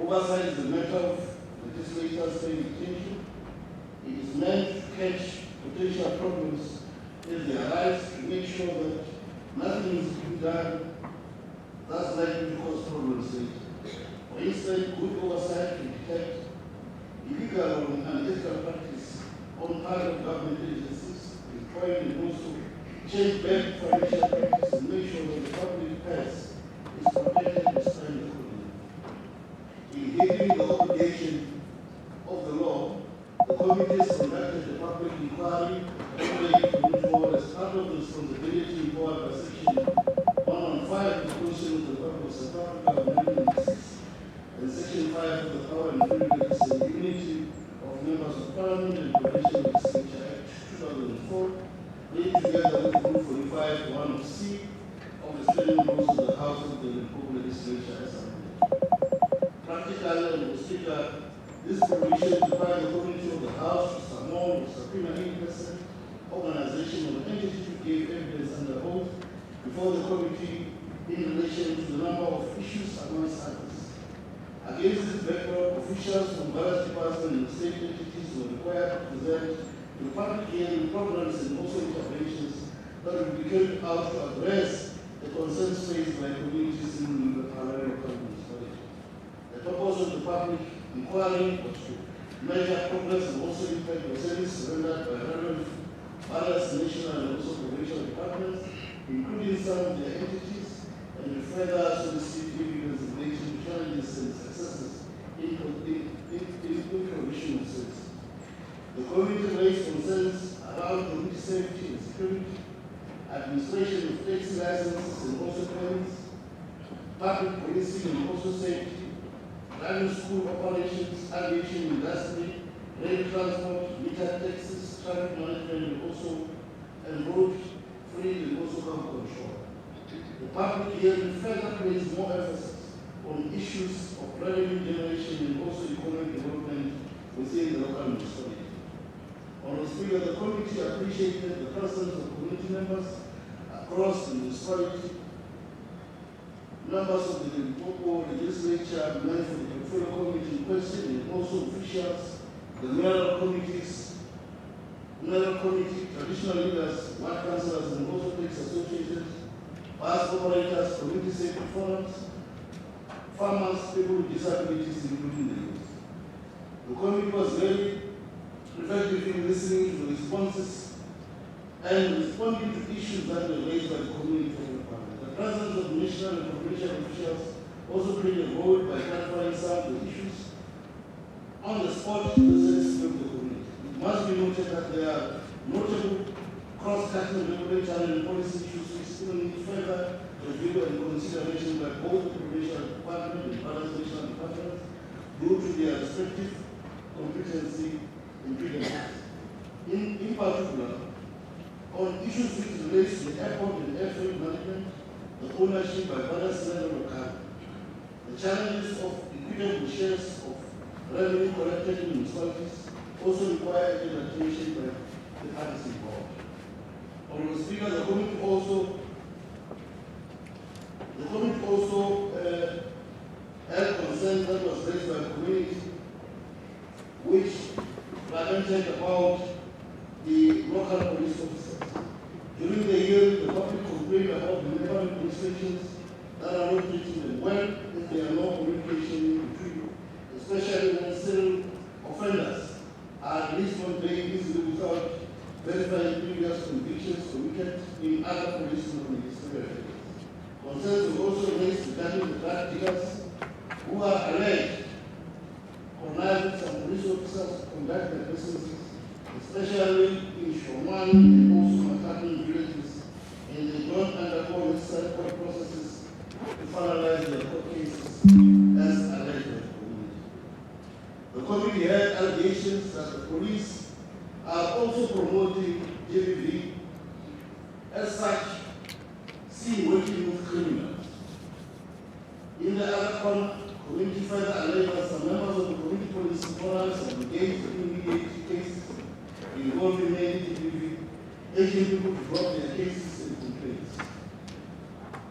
Oversight is a matter of legislators paying attention. It is meant to catch potential problems as they arise to make sure that nothing is being done that's likely to cause problems later. For instead, good oversight to detect illegal and unethical practice on part of government agencies, employing and also change back financial practice and make sure that the public purse is protected and spent accordingly. In heeding the obligation of the law, the committee has conducted a public inquiry as part of the responsibility imposed by Section 115 of the Constitution of the Republic of South Africa of 1996 and Section 5 of the Power and Privileges and Immunity of Members of Parliament and Provincial Legislature Act 2004, laid together with Rule 45 1C of the Standing Rules of the House of the Republic Legislature as amended. Practically, and Speaker, this provision provides the committee of the House to summon or subpoena any person, organization, or entity to give evidence under oath before the committee in relation to the number of issues amongst others. Against this background, officials from various departments and state entities were required to present to the public hearing programs and also interventions that will be carried out to address the concerns faced by communities in the parallel municipality. The purpose of the public inquiry was to measure progress and also impact the service rendered by relevant various national and also provincial departments, including some of their entities, and further solicit evidence relating to challenges and successes in provision of service. The committee raised concerns around community safety and security, administration of taxi licenses and also permits, public policing and also safety, driving school operations, aviation industry, rail transport, meter taxes, traffic management, and also road free and also camp control. The public hearing further placed more emphasis on issues of revenue generation and also economic development within the local municipality. On the Speaker, the committee appreciated the presence of community members across the municipality, members of the Limpopo legislature, members of the Portfolio Committee in question, and also officials, the mayoral committees, mayoral committee, traditional leaders, ward councillors, and also tax associations, bus operators, community safety forums, farmers, people with disabilities, including the youth. The committee was very effective in listening to the responses and responding to issues that were raised by the community of the parliament. The presence of national and provincial officials also played a role by clarifying some of the issues on the spot to the sensitivity of the community. It must be noted that there are notable cross-cutting regulatory and policy issues which still need further review and consideration by both the provincial department and various national departments due to their respective competency and credentials. In particular, on issues which relate to the airport and airfield management, the ownership by various levels of government, the challenges of equitable shares of revenue collected in municipalities also require attention by the parties involved. Honorable Speaker, the committee also had concern that was raised by the community, which lamented about the local police officers. During the year, the public complained about the neighboring police stations that are not treating them well if there are no communication between, especially when serial offenders are released on bail easily without verifying previous convictions committed in other police and ministerial affairs. Concerns were also raised regarding the drug dealers who are alleged conniving some police officers to conduct their businesses, especially in Shoman and also Makati villages, and they don't undergo necessary court processes to finalize their court cases as alleged by the community. The committee had allegations that the police are also promoting GBV as such, seen working with criminals. In the other corner, community further alleged that some members of the community police forums have engaged in mediated cases involving many GBV, urging people to drop their cases and complaints.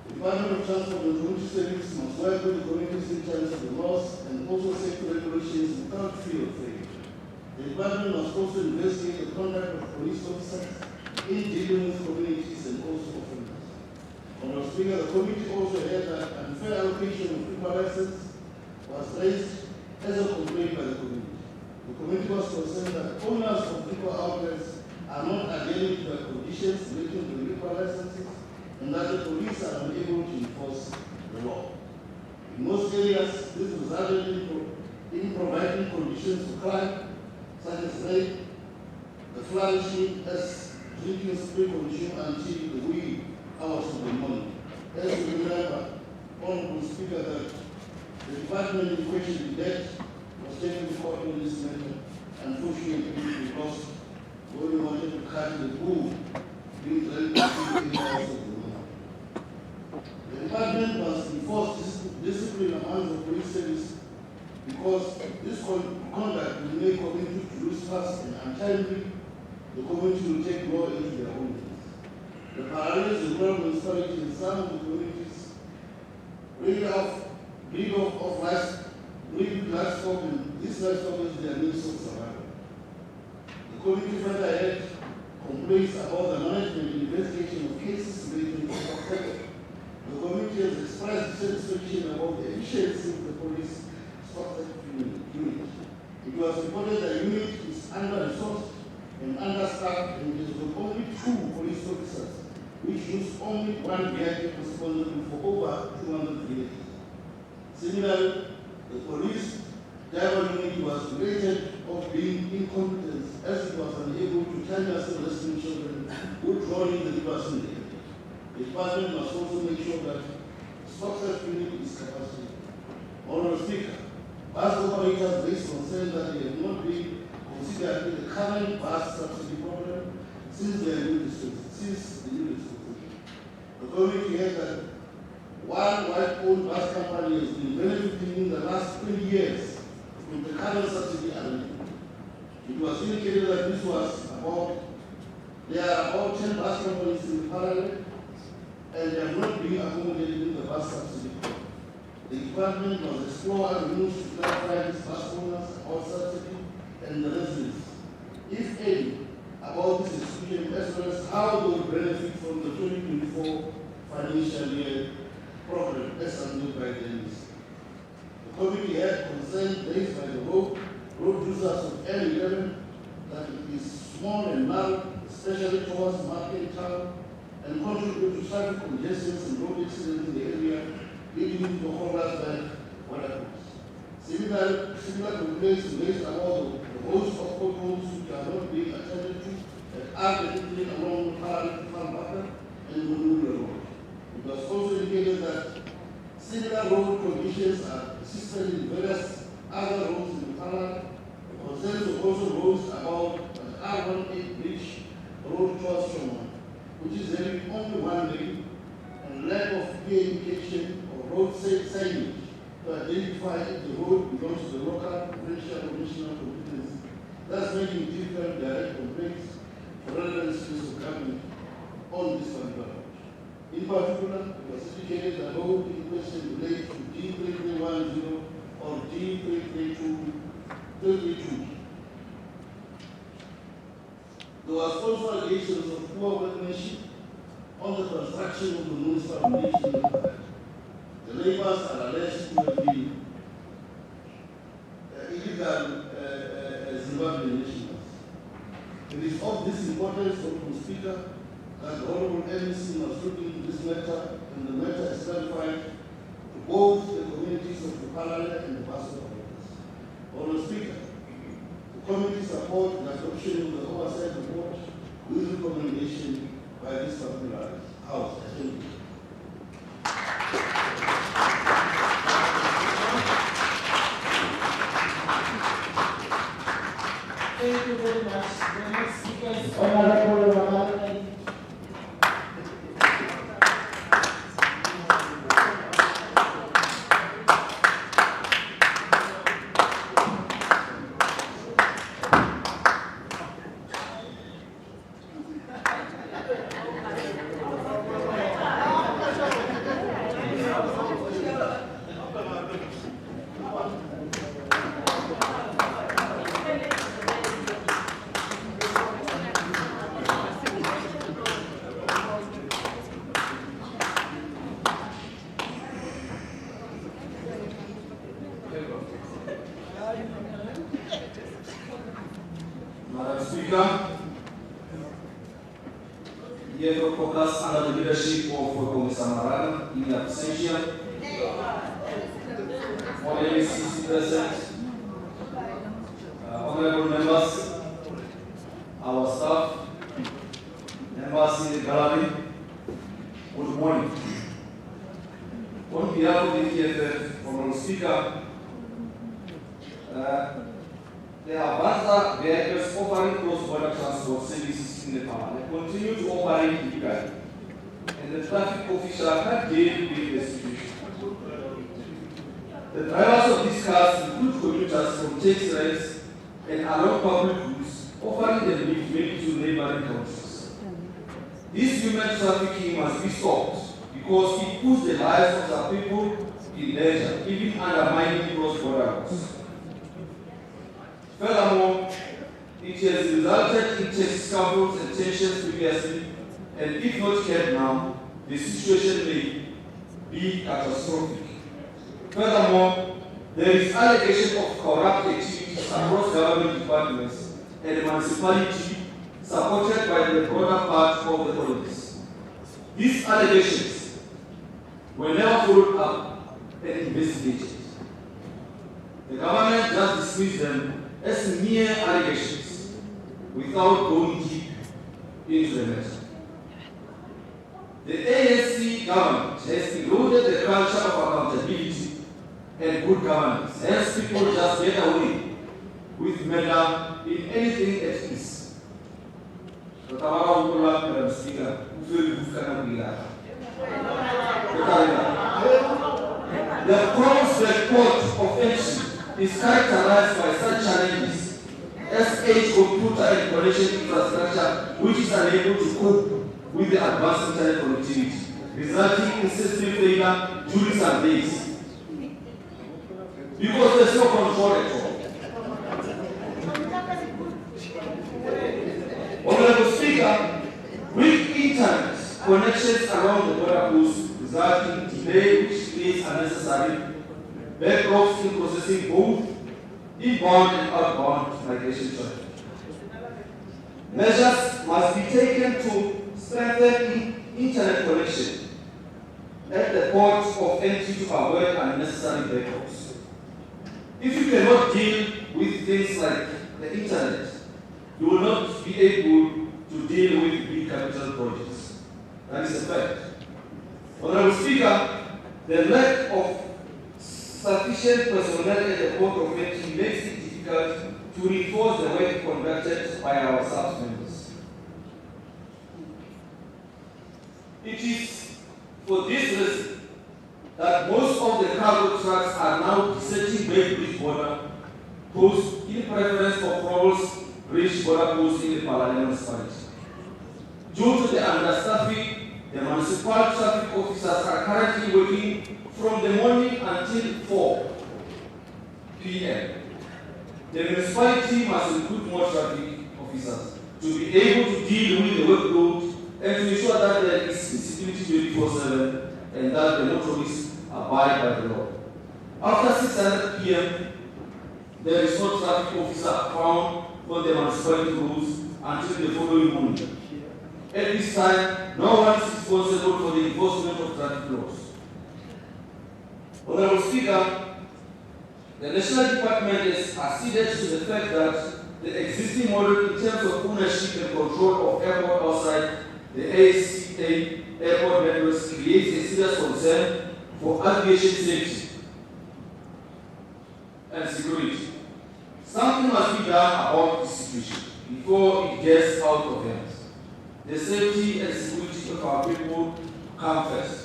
The Department of Transport and Community Services must work with the communities in terms of the laws and also safety regulations without fear of failure. The department must also investigate the conduct of police officers in dealing with communities and also offenders. Honorable Speaker, the committee also had an unfair allocation of equalizers was raised as a complaint by the community. The community was concerned that owners of liquor outlets are not adhering to the conditions relating to liquor licenses and that the police are unable to enforce the law. In most areas, this resulted in providing conditions for crime, such as rape, the flourishing as drinking spree consumed until the wee hours of the morning. As you remember, Honorable Speaker, that the department in question was taken to court on this matter. Unfortunately, we lost when we wanted to cut the bull being dragged to 8 hours of the morning. The department must enforce discipline among the police service because this conduct will make community to lose trust and untimely the community will take law into their own hands. The parallels in rural municipalities in some of the communities breed livestock, and this livestock is their means of survival. The community further ahead complains about the management and investigation of cases relating to stock theft. The community has expressed satisfaction about the efficiency of the police stock theft unit. It was reported that the unit is under-resourced and understaffed, and there were only 2 police officers, which use only 1 vehicle responsible for over 200 vehicles. Similarly, the police driver unit was rated of being incompetent as it was unable to timeously rescue children who drowned in the rivers in the area. The department must also make sure that stock theft unit is capacity. Honorable Speaker, bus operators raised concern that they have not been considered in the current bus subsidy program since the new dispensation. The community has that one white-owned bus company has been benefiting in the last 20 years from the current subsidy arrangement. It was indicated that there are about 10 bus companies in parallel, and they have not been accommodated in the bus subsidy program. The department must explore avenues to clarify these bus owners about subsidy and the residents, if any, about this exclusion, as well as how they will benefit from the 2024 financial year program as unveiled by the NEC. The committee had concerns raised by the road users of L11 that it is small and narrow, especially towards market town, and contribute to traffic congestions and road accidents in the area, leading to the Homeland watercourse. Similar complaints raised about the host of potholes which are not being attended to that are particularly along Farmbaka and Munula Road. It was also indicated that similar road conditions are persistent in various other roads in Parana. Concerns also rose about the R18 bridge road towards Shoma, which is having only 1 lane and lack of clear indication or road signage to identify if the road belongs to the local, provincial, or national competence, thus making it difficult to direct complaints for relevant skills of government on this particular road. In particular, it was indicated that the road in question relates to D3310 or D3332. There was also allegations of poor workmanship on the construction of the municipal neighborhood. The laborers are alleged to have been illegal Zimbabwean nationals. It is of this importance, Honorable Speaker, that the Honorable MEC must look into this matter, and the matter is clarified to both the communities of the Parallel and the Paso operators. Honorable Speaker, the committee supports the adoption of the oversight report with recommendation by this particular House. Thank you. Thank you very much. The next speaker is Honorable Ramalai. Madam Speaker, here for caucus under the leadership of Commissioner Marana in absentia, honorary CC present, honorable members, our staff, members in the gallery, good morning. On behalf of the TFF, Honorable Speaker, the Avanza vehicles offering cross-border transport services in the town continue to operate illegally, and the traffic official can't deal with the situation. The drivers of these cars include commuters from taxi ranks and along public routes, offering them lift mainly to neighboring countries. This human trafficking must be stopped because it puts the lives of some people in danger, even undermining cross-border routes. Furthermore, it has resulted in tax scuffles and tensions previously, and if not cared now, the situation may be catastrophic. Furthermore, there is allegation of corrupt activities across government departments and the municipality supported by the broader part of the colonies. These allegations were never followed up and investigated. The government just dismissed them as mere allegations without going deep into the matter. The ANC government has eroded the culture of accountability and good governance, hence people just get away with murder in anything at ease. Madam Speaker, the Crossback Court of Entry is characterized by such challenges as age computer and connection infrastructure which is unable to cope with the advanced internet connectivity, resulting in system failure during some days. Because there's no control at all. Honorable Speaker, weak internet connections around the border posts result in delay which creates unnecessary backlogs in processing both inbound and outbound migration traffic. Measures must be taken to strengthen internet connection at the ports of entry to avoid unnecessary backlogs. If you cannot deal with things like the internet, you will not be able to deal with big capital projects. That is a fact. Honorable Speaker, the lack of sufficient personnel at the port of entry makes it difficult to reinforce the work conducted by our staff members. It is for this reason that most of the cargo trucks are now deserting Bay Bridge border posts in preference for Provost Bridge border posts in the Palania municipality. Due to the understaffing, the municipal traffic officers are currently working from the morning until 4 p.m. The municipality must recruit more traffic officers to be able to deal with the workload and to ensure that there is visibility 24/7 and that the motorists abide by the law. After 600 p.m., there is no traffic officer found for the municipality rules until the following morning. At this time, no one is responsible for the enforcement of traffic laws. Honorable Speaker, the National Department has acceded to the fact that the existing model in terms of ownership and control of airport outside the ASCA airport networks creates a serious concern for aviation safety and security. Something must be done about this situation before it gets out of hand. The safety and security of our people come first.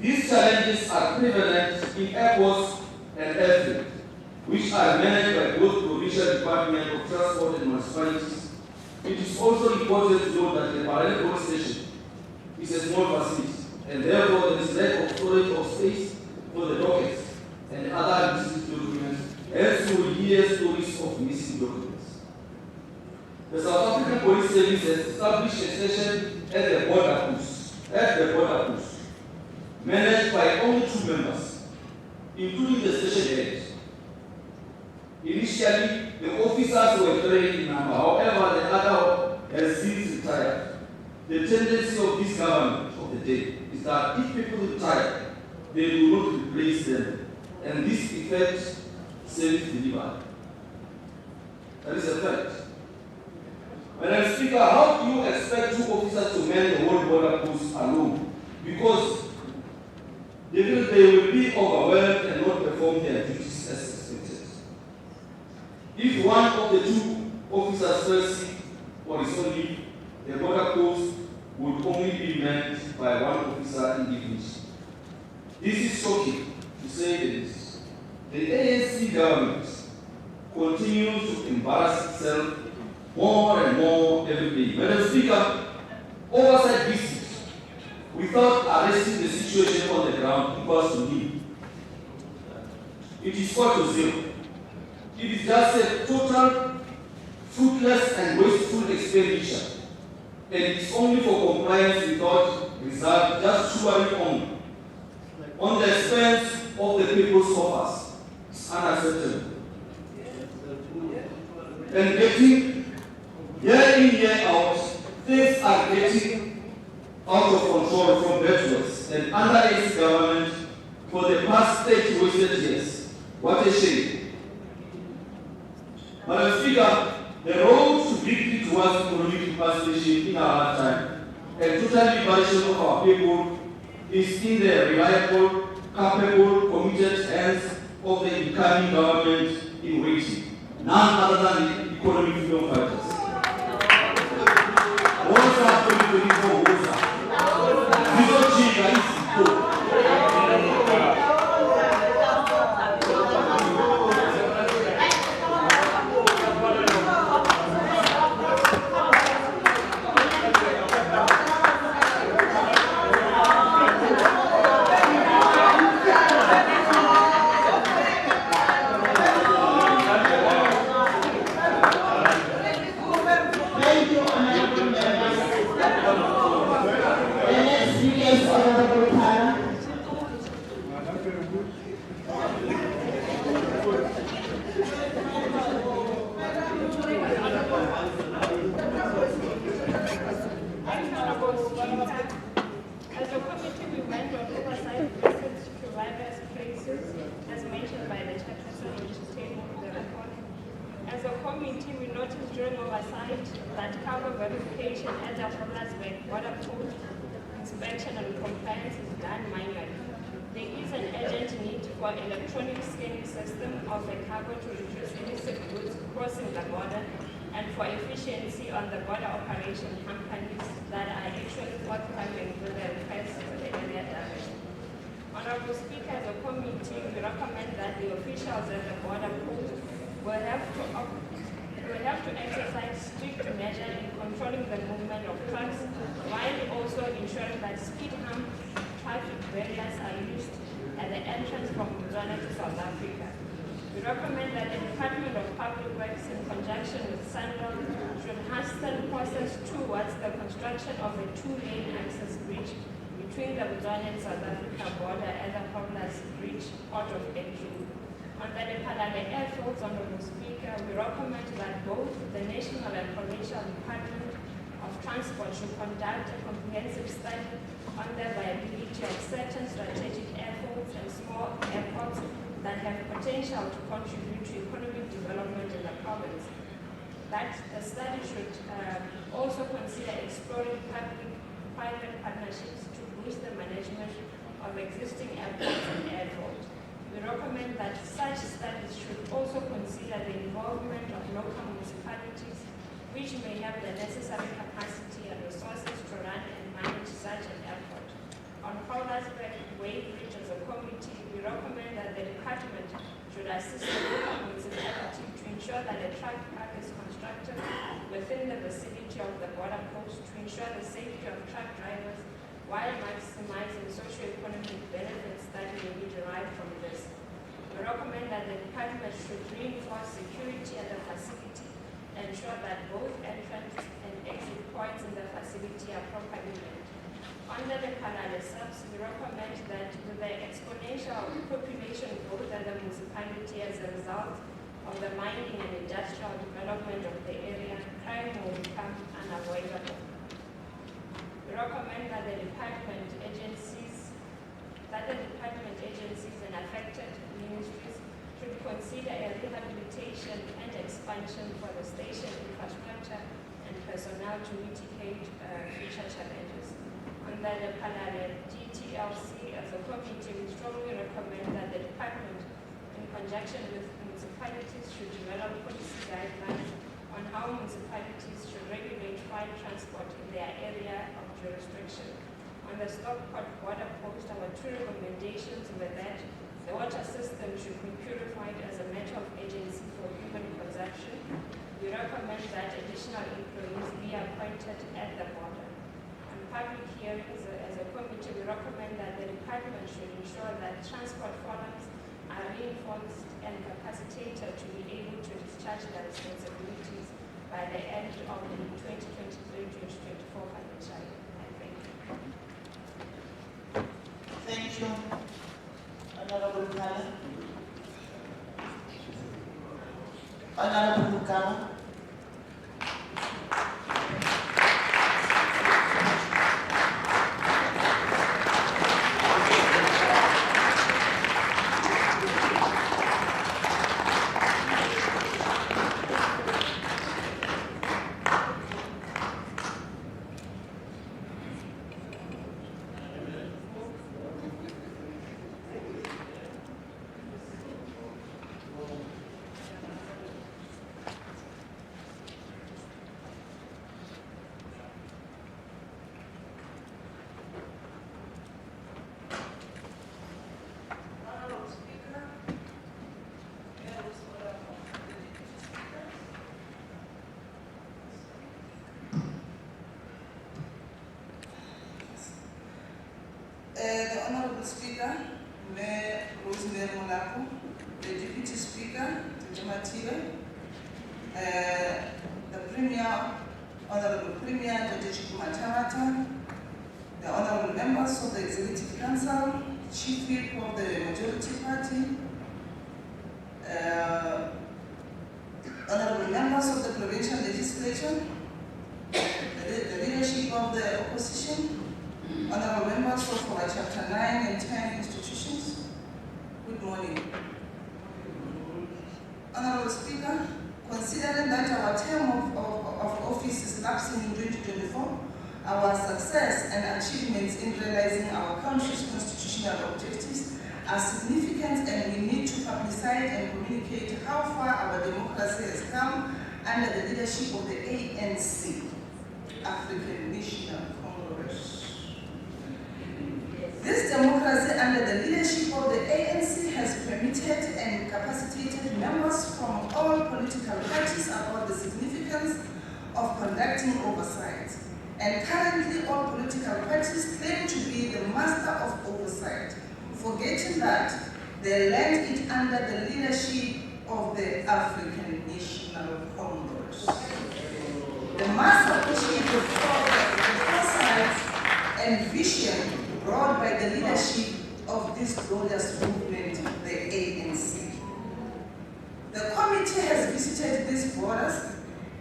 These challenges are prevalent in airports and airfields, which are managed by both provincial Department of Transport and municipalities. It is also important to note that the Palania Police Station is a small facility, and therefore there is lack of storage of space for the dockets and other administrative documents, else you will hear stories of missing documents. The South African Police Service has established a station at the border post, managed by only 2 members, including the station head. Initially, the officers were 3 in number. However, the other has since retired. The tendency of this government of the day is that if people retire, they do not replace them, and this affects service delivery. That is a fact. Madam Speaker, how do you expect 2 officers to man the whole border post alone? Because they will be overwhelmed and not perform their duties as expected. If one of the 2 officers fell sick or is on leave, the border post would only be manned by 1 officer individually. This is shocking, to say the least. The ANC government continues to embarrass itself more and more every day. Madam Speaker, oversight visits without arresting the situation on the ground equals to nil. It is equal to 0. It is just a total fruitless and wasteful expenditure, and it's only for compliance without result, just sugaring on the expense of the people's coffers. It's unacceptable. And getting year in, year out, things are getting out of control from backwards. And under its government, for the past 30 wasted years, what a shame. Madam Speaker, the road to victory towards economic emancipation in our time and total liberation of our people is in the reliable, capable, committed hands of the incoming government in waiting, none other than the economic freedom fighters. Woza 2024 Woza. Zero Chiga is electronic scanning system of the cargo to reduce illicit goods crossing the border and for efficiency on the border operation companies that are actually forthcoming with the request for the area damage. Honorable Speaker, as a committee, we recommend that the officials at the border post will have to exercise strict measures in controlling the movement of trucks while also ensuring that speed hump traffic barriers are used at the entrance from Botswana to South Africa. We recommend that the Department of Public Works, in conjunction with SANRAL, should hasten process towards the construction of a 2-lane access bridge between the Botswana and South Africa border at the Howlers Bridge, Port of Entry. Under the Palale Airfields, Honorable Speaker, we recommend that both the National and Provincial Department of Transport should conduct a comprehensive study on the viability of certain strategic airports and small airports that have potential to contribute to economic development in the province. That the study should also consider exploring public-private partnerships to boost the management of existing airports and airports. We recommend that such studies should also consider the involvement of local municipalities which may have the necessary capacity and resources to run and manage such an airport. On Howlersburg Way Bridge as a committee, we recommend that the department should assist the local municipality to ensure that a truck park is constructed within the vicinity of the border post to ensure the safety of truck drivers while maximizing socio-economic benefits that may be derived from this. We recommend that the department should reinforce security at the facility and ensure that both entrance and exit points in the facility are properly manned. Under the Palale subs, we recommend that with the exponential population growth at the municipality as a result of the mining and industrial development of the area, crime will become unavoidable. We recommend that the department agencies and affected ministries should consider a rehabilitation and expansion for the station infrastructure and personnel to mitigate future challenges. Under the GTLC, as a committee, we strongly recommend that the department, in conjunction with municipalities, should develop policy guidelines on how municipalities should regulate fire transport in their area of jurisdiction. On the Stockport border post, our two recommendations were that the water system should be purified as a matter of agency for human consumption. We recommend that additional employees be appointed at the border. On public hearings, as a committee, we recommend that the department should ensure that transport forums are reinforced and capacitated to be able to discharge their responsibilities by the end of the 2023-2024 financial year. Thank you. Honorable Kala. Honorable Mukawa. The Honorable Speaker, Mayor Rosemary Molapo, the Deputy Speaker, Tujamatiwe, the Premier, Honorable Premier, Jaji Kumatamata, the Honorable Members of the Executive Council, Chief Whip of the Majority Party, Honorable Members of the Provincial Legislature, the leadership of the opposition, Honorable members of our Chapter 9 and 10 institutions, good morning. Honorable Speaker, considering that our term of office is lapsing in 2024, our success and achievements in realizing our country's constitutional objectives are significant, and we need to publicize and communicate how far our democracy has come under the leadership of the ANC, African National Congress. This democracy under the leadership of the ANC has permitted and capacitated members from all political parties about the significance of conducting oversight. And currently all political parties claim to be the master of oversight, forgetting that they learned it under the leadership of the African National Congress. The master which is the foresight and vision brought by the leadership of this glorious movement, the ANC. The committee has visited these borders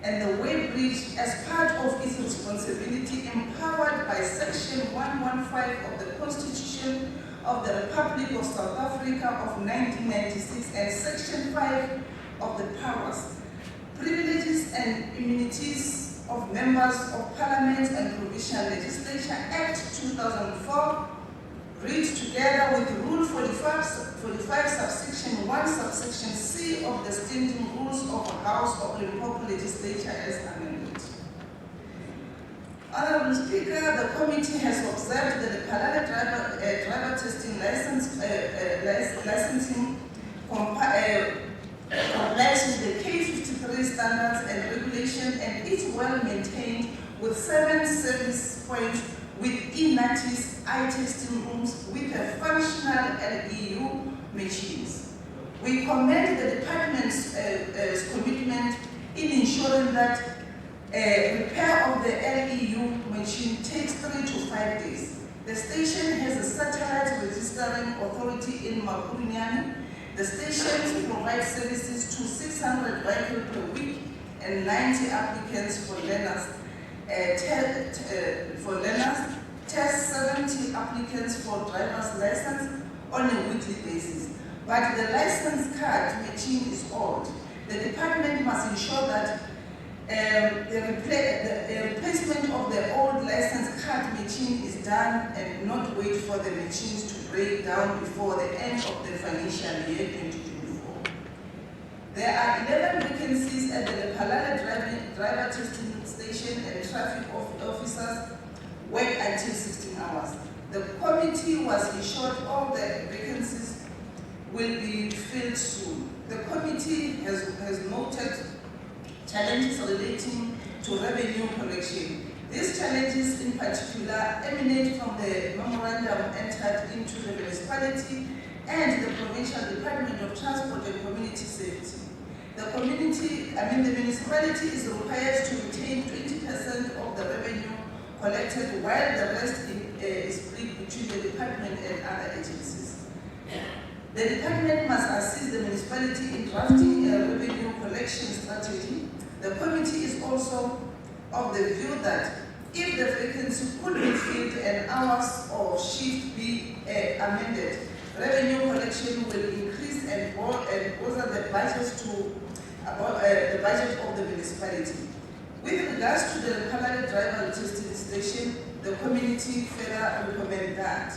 and the Way Bridge as part of its responsibility empowered by Section 115 of the Constitution of the Republic of South Africa of 1996 and Section 5 of the Powers, Privileges and Immunities of Members of Parliament and Provincial Legislature Act 2004, read together with Rule 45 subsection 1 subsection C of the Standing Rules of the House of Limpopo Legislature as amended. Honorable Speaker, the committee has observed that the Palala driver testing licensing complies with the K53 standards and regulations, and is well maintained with 7 service points with e-notice eye-testing rooms with a functional LEU machines. We commend the department's commitment in ensuring that repair of the LEU machine takes 3 to 5 days. The station has a satellite registering authority in Makurunyani. The station provides services to 6 600 vehicles per week and 90 applicants for learners. Test 70 applicants for driver's license on a weekly basis. But the license card machine is old. The department must ensure that the replacement of the old license card machine is done and not wait for the machines to break down before the end of the financial year 2024. There are 11 vacancies at the Lephalale driver testing station, and traffic officers work until 16 hours. The committee was assured all the vacancies will be filled soon. The committee has noted challenges relating to revenue collection. These challenges in particular emanate from the memorandum entered into the municipality and the Provincial Department of Transport and Community Safety. The municipality is required to retain 20% of the revenue collected, while the rest is split between the department and other agencies. The department must assist the municipality in drafting a revenue collection strategy. The committee is also of the view that if the vacancy could be filled and hours of shift be amended, revenue collection will increase and also the budget of the municipality. With regards to the Lephalale driver testing station, the community further recommend that,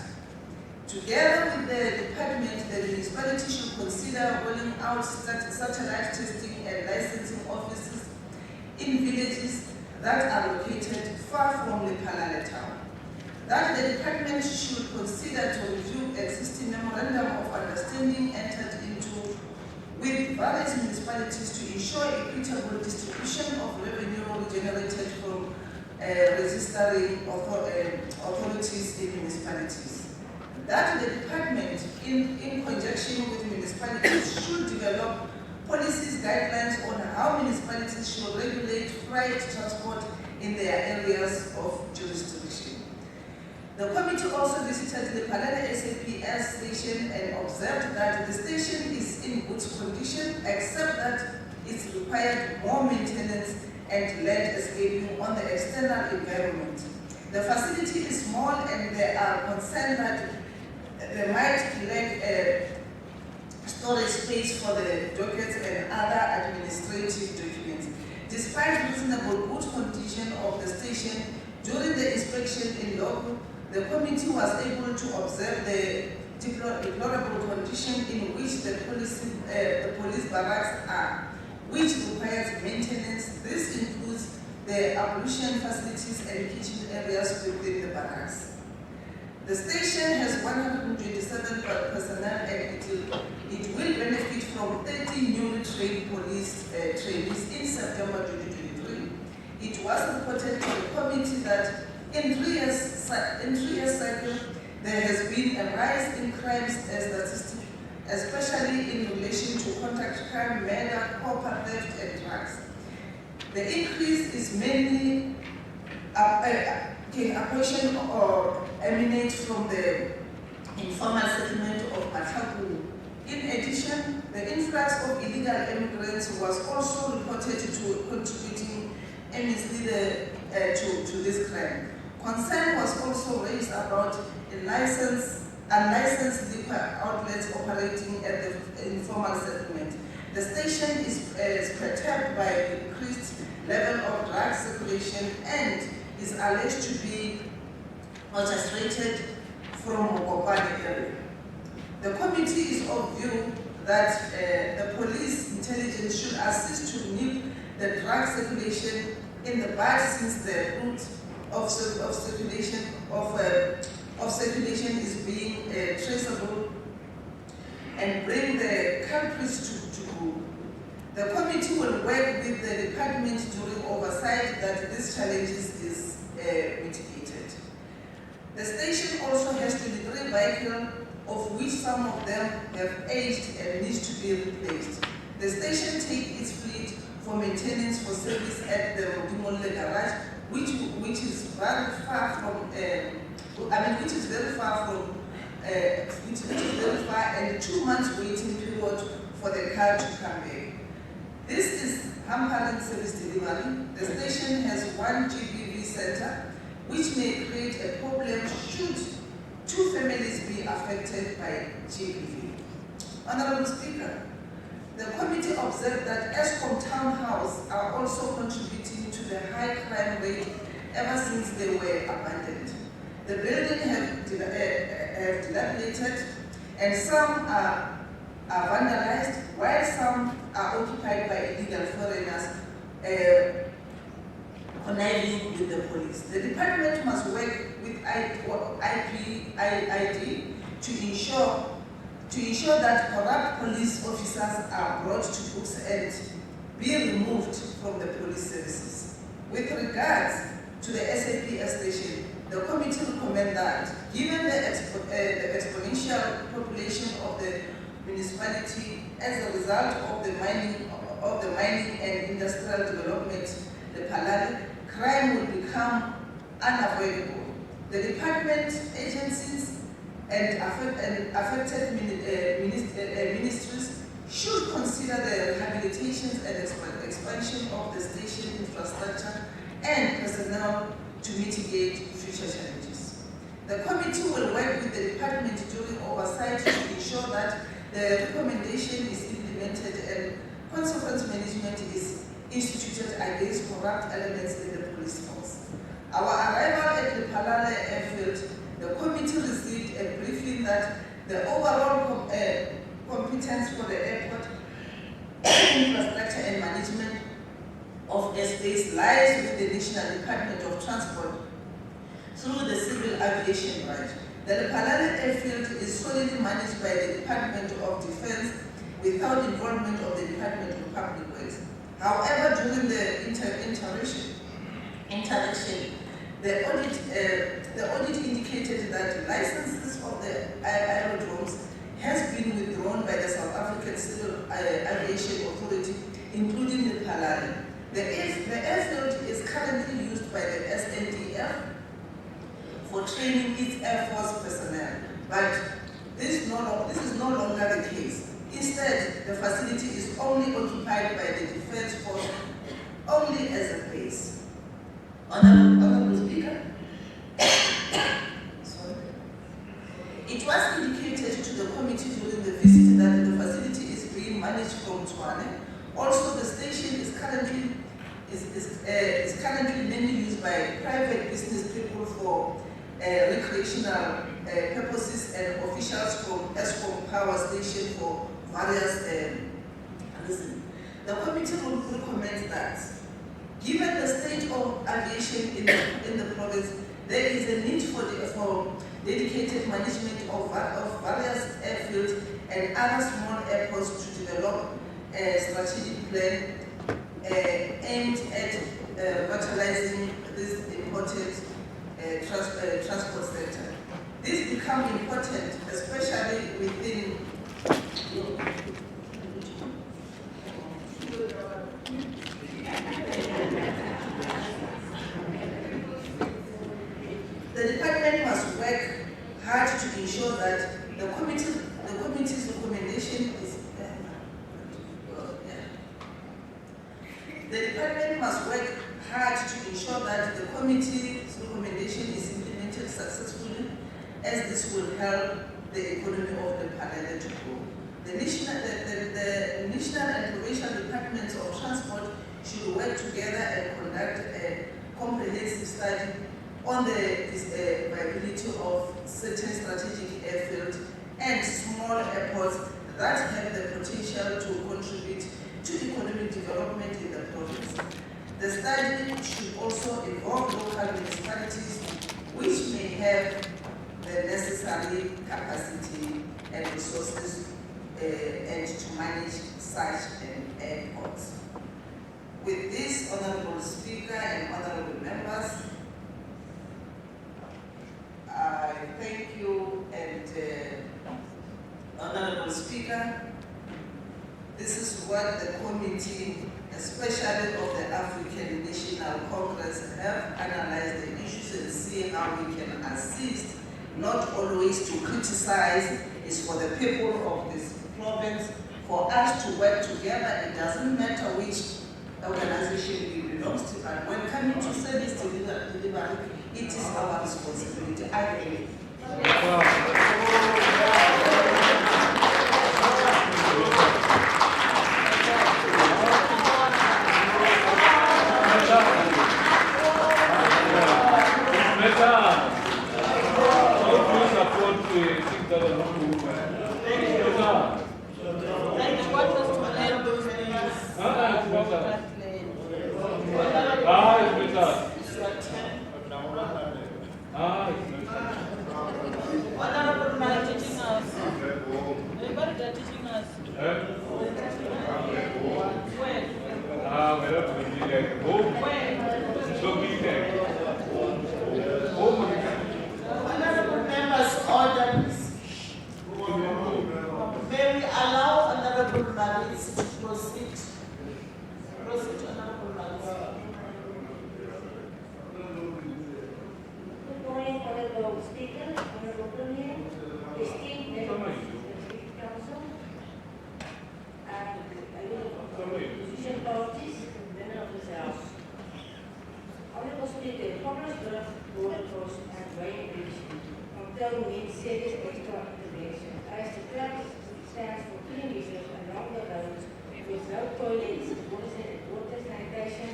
together with the department, the municipality should consider rolling out satellite testing and licensing offices in villages that are located far from Lephalale town. That the department should consider to review existing memorandum of understanding entered into with various municipalities to ensure equitable distribution of revenue generated from registering authorities in municipalities. That the department, in conjunction with municipalities, should develop policies, guidelines on how municipalities should regulate freight transport in their areas of jurisdiction. The committee also visited the Lephalale SAPS station and observed that the station is in good condition, except that it required more maintenance and lead escaping on the external environment. The facility is small and there are concerns that they might lack storage space for the dockets and other administrative documents. Despite reasonable good condition of the station, during the inspection in Logu, the committee was able to observe the deplorable condition in which the police barracks are, which requires maintenance. This includes the ablution facilities and kitchen areas within the barracks. The station has 127 personnel and it will benefit from 30 newly trained police trainees in September 2023. It was reported to the committee that in 3 years cycle, there has been a rise in crime statistics, especially in relation to contract crime, murder, copper theft, and drugs. The increase is mainly a portion or emanate from the informal settlement of Mataku. In addition, the influx of illegal immigrants was also reported to contributing immensely to this crime. Concern was also raised about unlicensed liquor outlets operating at the informal settlement. The station is perturbed by increased level of drug circulation and is alleged to be orchestrated from Mokopane area. The committee is of view that the police intelligence should assist to nip the drug circulation in the bud since the route of circulation is being traceable and bring the culprits to book. The committee will work with the department during oversight that these challenges is mitigated. The station also has 23 vehicles, of which some of them have aged and need to be replaced. The station takes its fleet for maintenance for service at the Modimolle garage, which is very far from, and 2 months waiting period for the car to come back. This is hampering service delivery. The station has one GBV center, which may create a problem should two families be affected by GBV. Honorable Speaker, the committee observed that ESCOM Townhouse are also contributing to the high crime rate ever since they were abandoned. The building have dilapidated and some are vandalized, while some are occupied by illegal foreigners conniving with the police. The department must work with IPID to ensure that corrupt police officers are brought to books and be removed from the police services. With regards to the SAPS station, the committee recommends that, given the exponential population of the municipality as a result of the mining and industrial development, the Palale, crime will become unavoidable. The department, agencies, and affected ministries should consider the rehabilitation and expansion of the station infrastructure and personnel to mitigate future challenges. The committee will work with the department during oversight to ensure that the recommendation is implemented and consequence management is instituted against corrupt elements in the police force. Our arrival at the Palale airfield, the committee received a briefing that the overall competence for the airport infrastructure and management of airspace lies with the National Department of Transport through the Civil Aviation Branch. The Palale airfield is solely managed by the Department of Defense without involvement of the Department of Public Works. However, during the interaction, the audit indicated that licenses of the aerodromes has been withdrawn by the South African Civil Aviation Authority, including the Palale. The airfield is currently used by the SNDF for training its Air Force personnel, but this is no longer the case. Instead, the facility is only occupied by the Defense Force only as a base. Honorable Speaker, it was indicated to the committee during the visit that the facility is being managed from Tshwane. Also, the station is currently mainly used by private business people for recreational purposes and officials from ESCOM Power Station for various reasons. The committee will recommend that, given the state of aviation in the province, there is a need for dedicated management of various airfields and other small airports to develop a strategic plan aimed at revitalizing this important transport sector. This becomes important, especially within the department must work hard to ensure that the committee's recommendation is the department must work hard to ensure that the committee's recommendation is implemented successfully, as this will help the economy of the Palale to grow. The national and provincial departments of transport should work together and conduct a comprehensive study on the viability of certain strategic airfields and small airports that have the potential to contribute to economic development in the province. The study should also involve local municipalities which may have the necessary capacity and resources and to manage such airports. With this, Honorable Speaker and Honorable Members, I thank you, and Honorable Speaker, this is what the committee, especially of the African National Congress, have analyzed the issues and see how we can assist, not always to criticize. It's for the people of this province, for us to work together. It doesn't matter which which organization we belong to, but when coming to service delivery, it is our responsibility. I agree. Honorable man teaching us. Everybody they're teaching us. Honorable members, order please. May we allow Honorable Maris to proceed? Proceed, Honorable Maris. Good morning, Honorable Speaker, Honorable Premier, esteemed members of the Executive Council, and opposition parties, members of this House. Honorable Speaker, the Commonwealth Draft Border Post and Rail Bridge from Town means serious extra intervention, as the track stands for kilometers along the roads with no toilets, water sanitation,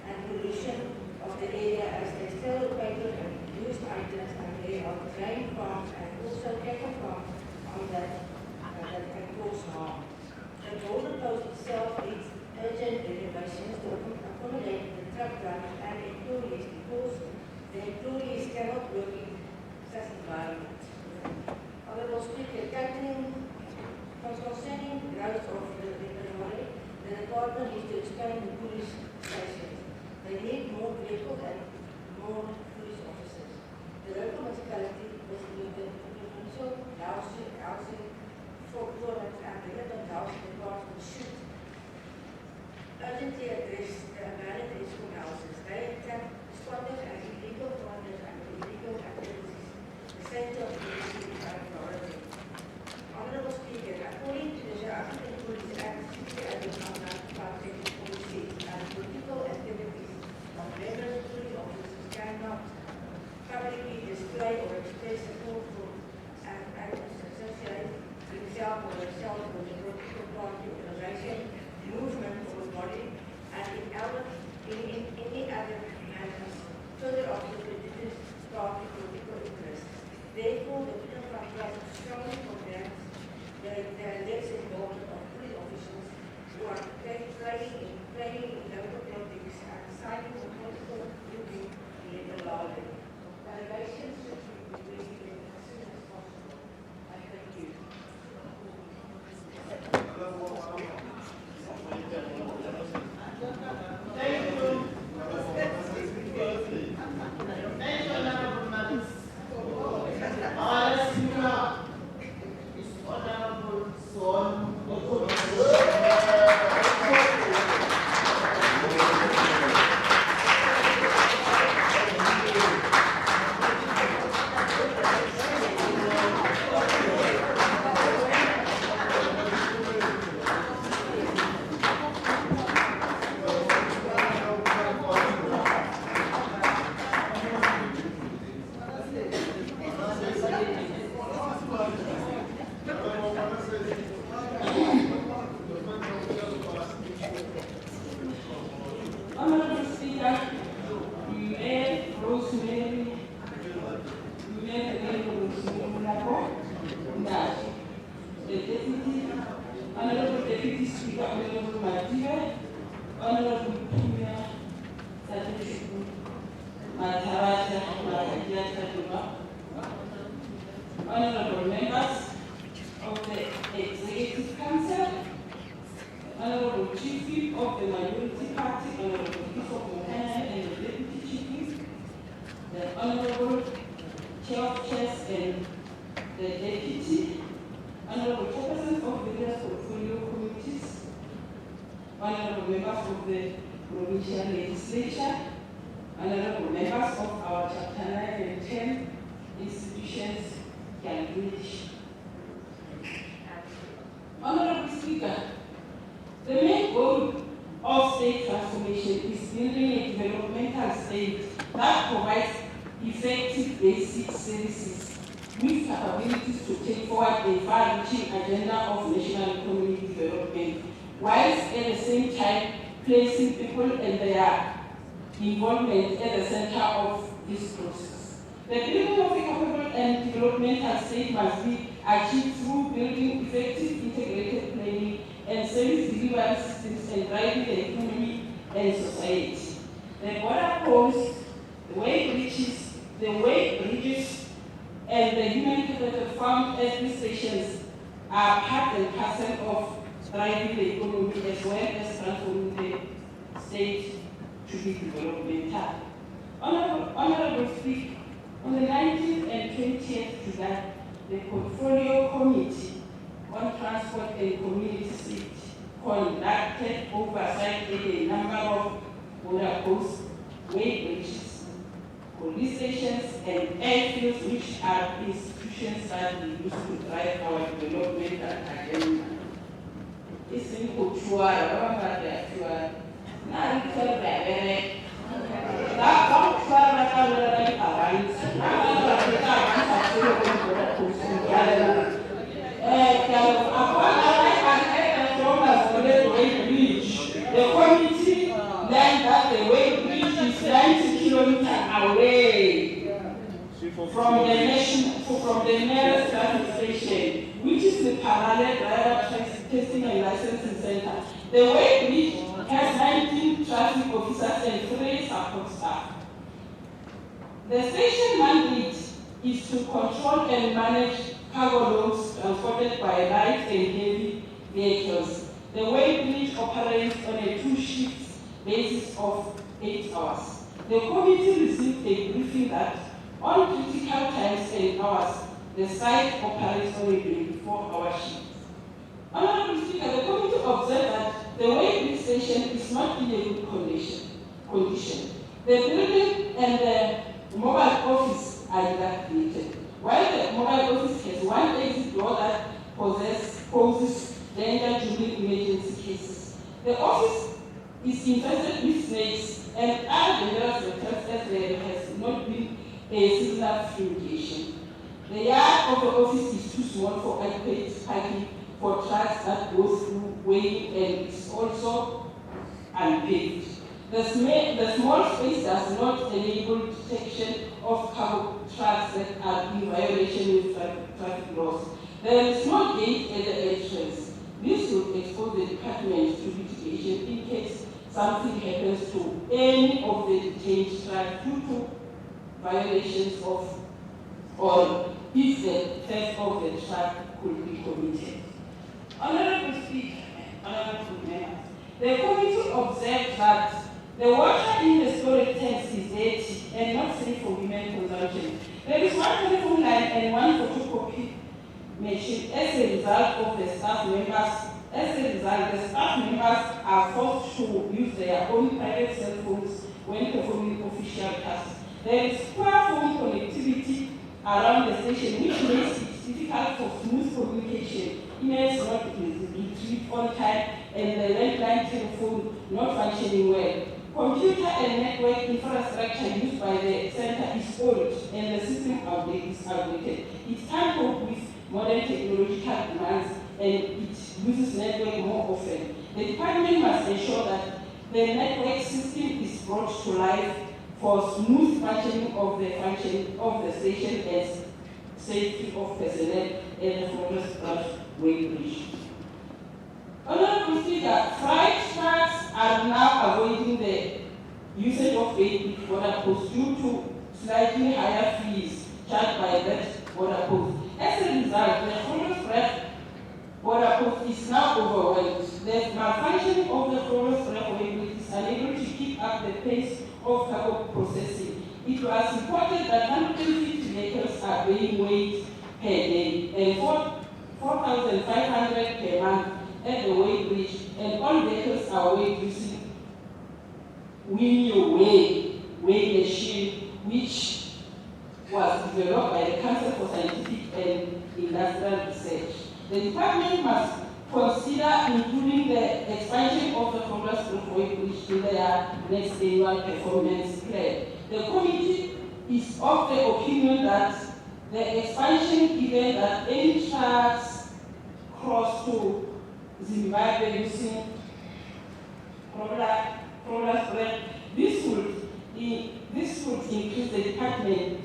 and pollution of the area as they sell paper and used items and there are grain farms and also cattle farms on that can cause harm. The border post itself needs urgent renovations to accommodate the truck drivers and employees because the employees cannot work in such environments. Honorable Speaker, concerning growth of the Riverway, the department needs to expand the police stations. They need more vehicles and more police officers. The local municipality with the provincial housing for toilets and relevant housing department should urgently address the abandoned school houses. They attract squatters and illegal foreigners and illegal activities. The center of the city is our priority. Honorable Speaker, according to the South African Police Act 68/1996 and political activities of members of police officers cannot publicly display or express support for and associate himself or herself with a political party, organization, movement or body, and in any other manners further of the religious party political interests. Therefore, the Freedom Front strongly condemns the alleged involvement of police officials who are playing in local politics and signing the political duty legal loudly. Allegations should be investigated as soon as possible. I thank you. Thank you. Thank you, Honorable Maris. Our next speaker is Honorable Son Okoye. Honorable Speaker, Mayor Rosemary, the Deputy, Honorable Deputy Speaker, Honorable Madiba, Honorable Premier Sadishu Matarata Matadiata, Honorable members of the Executive Council, Honorable Chief Whip of the Minority Party, Honorable Bishop Mohana and the Deputy Chief Whip, the Honorable Chair of Chairs and the Deputy, Honorable Chairpersons of various portfolio committees, Honorable members of the Provincial Legislature, Honorable members of our Chapter 9 and 10 institutions, Cambridge. Honorable Speaker, the main goal of state transformation is building a developmental state that provides effective basic services with capabilities to take forward a far-reaching agenda of national economic development, whilst at the same time placing people and their involvement at the center of this process. The building of a capable and developmental state must be achieved through building effective integrated planning and service delivery systems and driving the economy and society. The border posts, the way bridges, and the human capital found at these stations are part and parcel of driving the economy as well as transforming the state to be developmental. Honorable Speaker, on the 19th and 20th July, the Portfolio Committee on Transport and Community Safety conducted oversight at a number of border posts, way bridges, police stations, and airfields, which are institutions that we use to drive our developmental agenda. It's in Kuchua, the committee learned that the way bridge is 90 kilometers away from the nearest traffic station, which is the parallel driver testing and licensing center. The way bridge has 19 traffic officers and 3 support staff. The station mandate is to control and manage cargo loads transported by light and heavy vehicles. The way bridge operates on a 2-shift basis of 8 hours. The committee received a briefing that on critical times and hours, the site operates on a 24-hour shift. Honorable Speaker, the committee observed that the way bridge station is not in a good condition. The building and the mobile office are dilapidated. While the mobile office has one exit door that poses danger during emergency cases, the office is infested with snakes and other dangerous reptiles as there has not been a seasonal fumigation. The yard of the office is too small for adequate parking for trucks that go through weighing and is also unpaved. The small space does not enable detection of cargo trucks that are in violation with traffic laws. There is no gate at the entrance. This would expose the department to litigation in case something happens to any of the detained trucks due to violations of, or if the theft of the truck could be committed. Honorable Speaker, honorable members, the committee observed that the water in the storage tanks is dirty and not safe for human consumption. There is one telephone line and one photocopy machine as a result of the staff members. As a result, the staff members are forced to use their own private cell phones when performing official tasks. There is poor phone connectivity around the station, which makes it difficult for smooth communication. Emails not retrieved on time, and the landline telephone not functioning well. Computer and network infrastructure used by the center is old, and the system is outdated. It can't cope with modern technological demands, and it uses network more often. The department must ensure that the network system is brought to life for smooth functioning of the station and safety of personnel and the Florence Branch Way Bridge. Honorable Speaker, freight trucks are now avoiding the usage of big border posts due to slightly higher fees charged by that border post. As a result, the Florence Branch border post is now overwhelmed. The malfunctioning of the Florence Branch Way Bridge is unable to keep up the pace of cargo processing. It was reported that 150 vehicles are being weighed per day and 4,500 per month at the Way Bridge, and all vehicles are weighed using Winnie weigh machine, which was developed by the Council for Scientific and Industrial Research. The department must consider including the expansion of the Florence Branch Way Bridge in their next annual performance plan. The committee is of the opinion that the expansion, given that any trucks cross to Zimbabwe using product spread, this would increase the department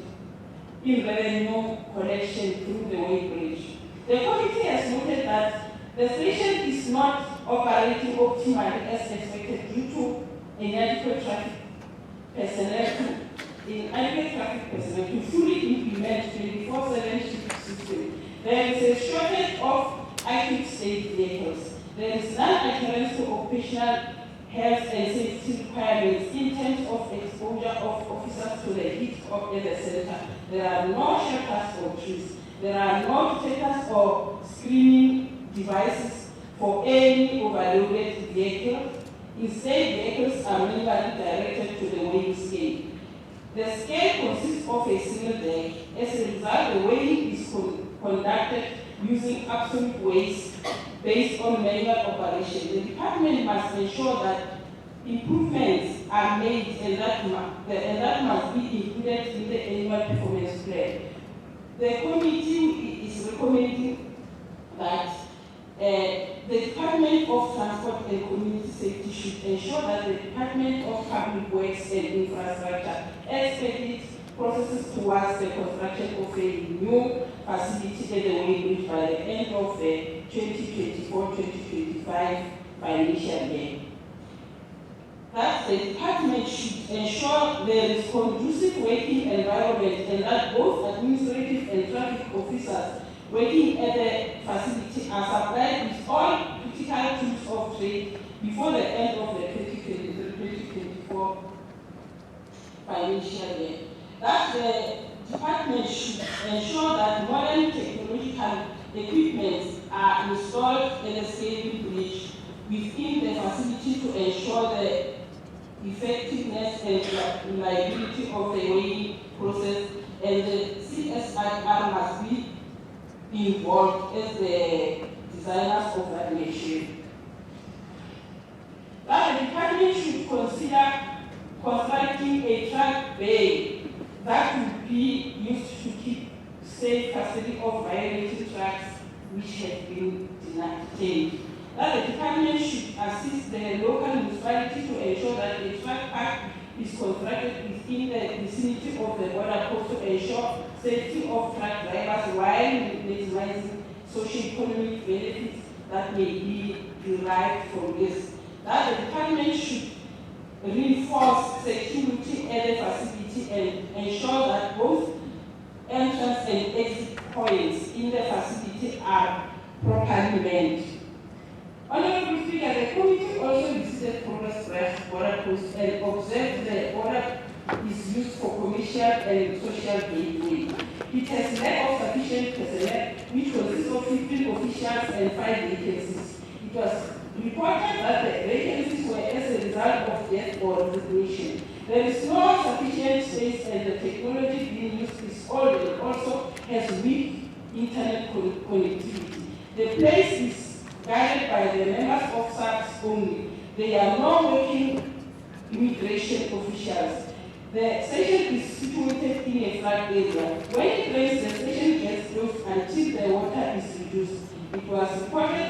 in revenue collection through the weighbridge. The committee has noted that the station is not operating optimally as expected due to inadequate traffic personnel to fully implement 24/7 shift system. There is a shortage of active state vehicles. There is non-adherence to occupational health and safety requirements in terms of exposure of officers to the heat of the center. There are no shelters or trees. There are no detectors or screening devices for any overloaded vehicle. Instead, vehicles are manually directed to the weighing scale. The scale consists of a single deck. As a result, the weighing is conducted using absolute weights based on manual operation. The department must ensure that improvements are made and that must be included in the annual performance plan. The committee is recommending that the Department of Transport and Community Safety should ensure that the Department of Public Works and Infrastructure expedite processes towards the construction of a new facility at the weighbridge by the end of the 2024-2025 financial year. That the department should ensure there is conducive working environment and that both administrative and traffic officers working at the facility are supplied with all critical tools of trade before the end of the 2023-2024 financial year. That the department should ensure that modern technological equipment are installed at the scaling bridge within the facility to ensure the effectiveness and reliability of the weighing process, and the CSIR must be involved as the designers of that machine. That the department should consider constructing a truck bay that would be used to keep safe custody of violating trucks which have been detained. That the department should assist the local municipality to ensure that a truck park is constructed within the vicinity of the border post to ensure safety of truck drivers while maximizing socio-economic benefits that may be derived from this. That the department should reinforce security at the facility and ensure that both entrance and exit points in the facility are properly manned. Honorable Speaker, the committee also visited Progress Drive border post and observed the border is used for commercial and social gateway. It has lack of sufficient personnel, which consists of 15 officials and 5 vacancies. It was reported that the vacancies were as a result of death or resignation. There is no sufficient space and the technology being used is old and also has weak internet connectivity. The place is guided by the members of SAPS only. They are not working immigration officials. The station is situated in a flat area. When it rains, the station gets closed until the water is reduced. It was reported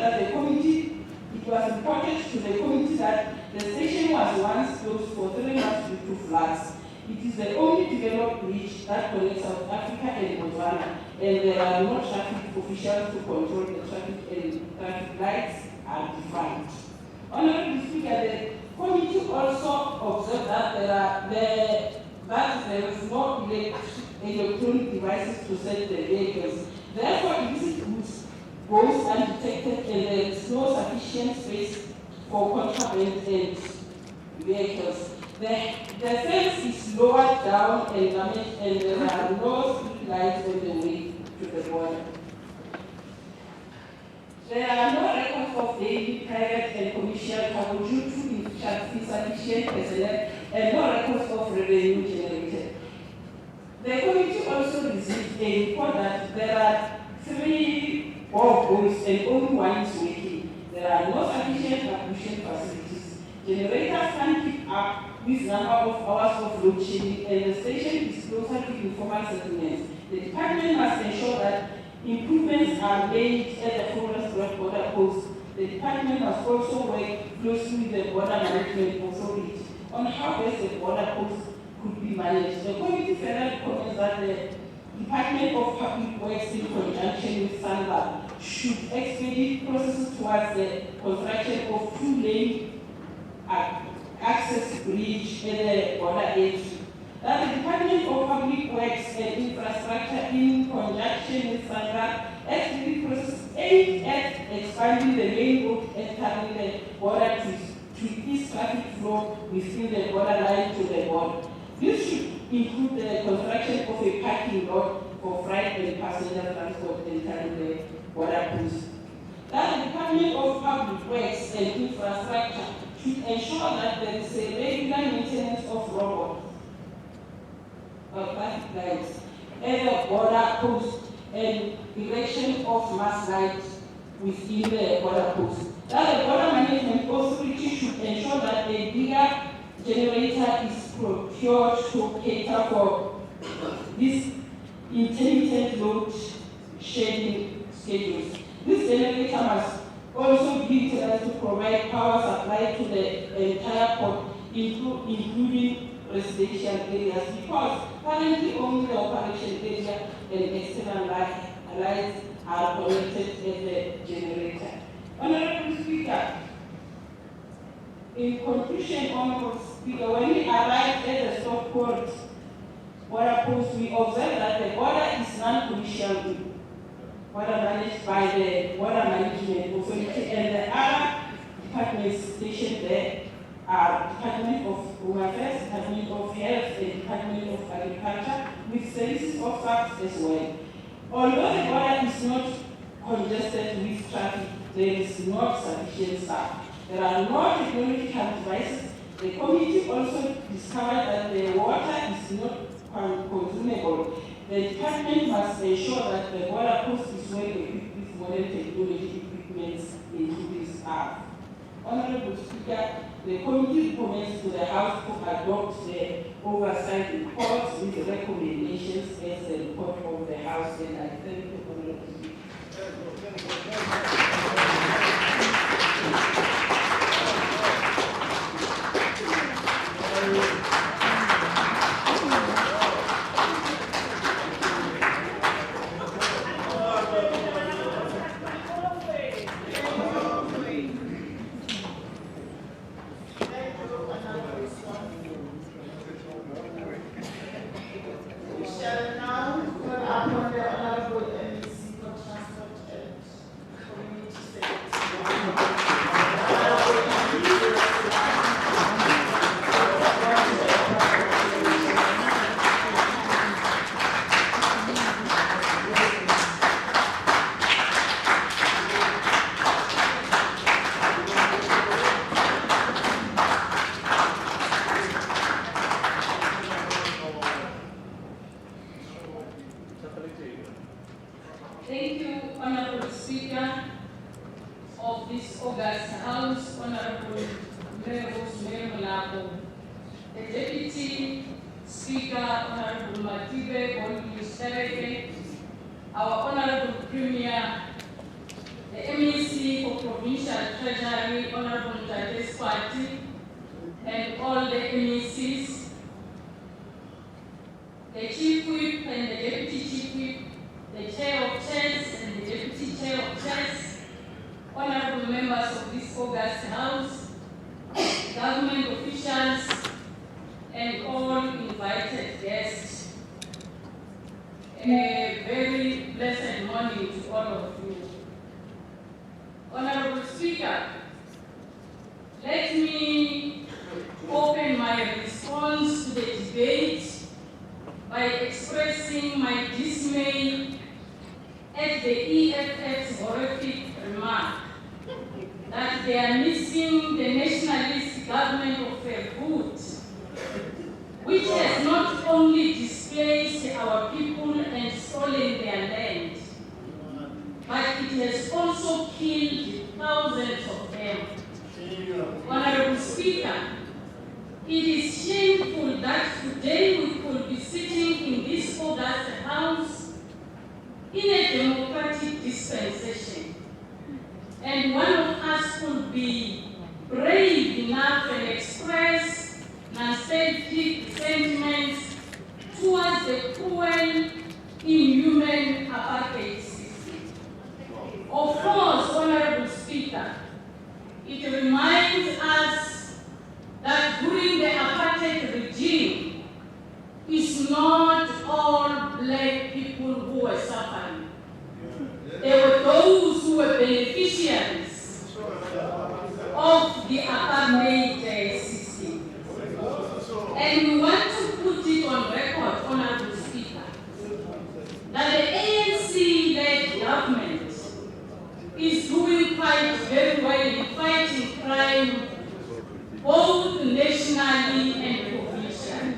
to the committee that the station was once closed for 3 months due to floods. It is the only developed bridge that connects South Africa and Botswana, and there are no traffic officials to control the traffic, and traffic lights are defined. Honorable Speaker, the committee also observed that there is no electronic devices to set the vehicles. Therefore, illicit goods goes undetected and there is no sufficient space for contraband and vehicles. The fence is lowered down and damaged, and there are no street lights on the way to the border. There are no records of daily, private, and commercial cargo due to insufficient personnel and no records of revenue generated. The committee also received a report that there are 3 boreholes and only 1 is working. There are no sufficient ablution facilities. Generators can't keep up with number of hours of load shedding, and the station is closer to informal settlements. The department must ensure that improvements are made at the Forest Road border post. The department must also work closely with the border management authority on how best the border post could be managed. The committee further comments that the Department of Public Works, in conjunction with SANBA, should expedite processes towards the construction of 2-lane access bridge in the border area. That the Department of Public Works and Infrastructure, in conjunction with SANBA, expedite processes aimed at expanding the main road entering the border to ease traffic flow within the borderline to the border. This should include the construction of a parking lot for freight and passenger transport entering the border post. That the Department of Public Works and Infrastructure should ensure that there is a regular maintenance of robots or traffic lights at the border post and erection of mass lights within the border post. That the border management authority should ensure that a bigger generator is procured to cater for this intermittent load shedding schedules. This generator must also be utilized to provide power supply to the entire port, including residential areas, because currently only the operation area and external lights are connected as the generator. Honorable Speaker, in conclusion, Honorable Speaker, when we arrived at the Stockport border post, we observed that the border is non-commercial border managed by the Border Management Authority, and the other departments stationed there are Department of Home Affairs, Department of Health, and Department of Agriculture, with services officers as well. Although the border is not congested with traffic, there is not sufficient staff. There are no technological devices. The committee also discovered that the water is not consumable. The department must ensure that the border post is well equipped with modern technology equipment, including staff. Honorable Speaker, the committee recommends to the House to adopt the oversight report with the recommendations as the report of the House, and I thank the Honorable Speaker. Thank you, Honorable Speaker of this August House, Honorable Mayor Malabo, the Deputy Speaker, Honorable Matibe Bongi, our Honorable Premier, the MEC for Provincial Treasury, Honorable Jades Party, and all the MECs, the Chief Whip and the Deputy Chief Whip, the Chair of Chairs and the Deputy Chair of Chairs, honorable members of this August House, government officials, and all invited guests. A very blessed morning to all of you. Honorable Speaker, let me open my response to the debate by expressing my dismay at the EFF's horrific remark that they are missing the nationalist government of Verwoerd, which has not only displaced our people and stolen their land, but it has also killed thousands of them. Honorable Speaker, express nostalgic sentiments towards the cruel, inhuman apartheid system. Of course, Honorable Speaker, it reminds us that during the apartheid regime, it's not all black people who were suffering. There were those who were beneficiaries of the apartheid system. And we want to put it on record, Honorable Speaker, that the ANC-led government is doing quite very well in fighting crime, both nationally and provincially.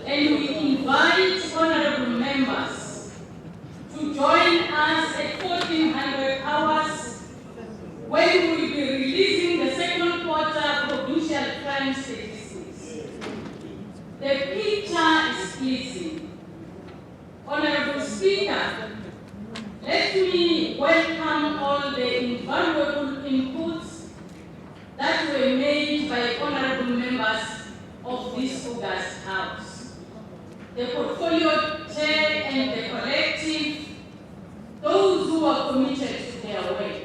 And we invite honorable members to join us at 1400 hours when we will be releasing the second quarter provincial crime statistics. The picture is pleasing. Honorable Speaker, let me welcome all the invaluable inputs that were made by honorable members of this august House. The portfolio chair and the collective, those who are committed to their work,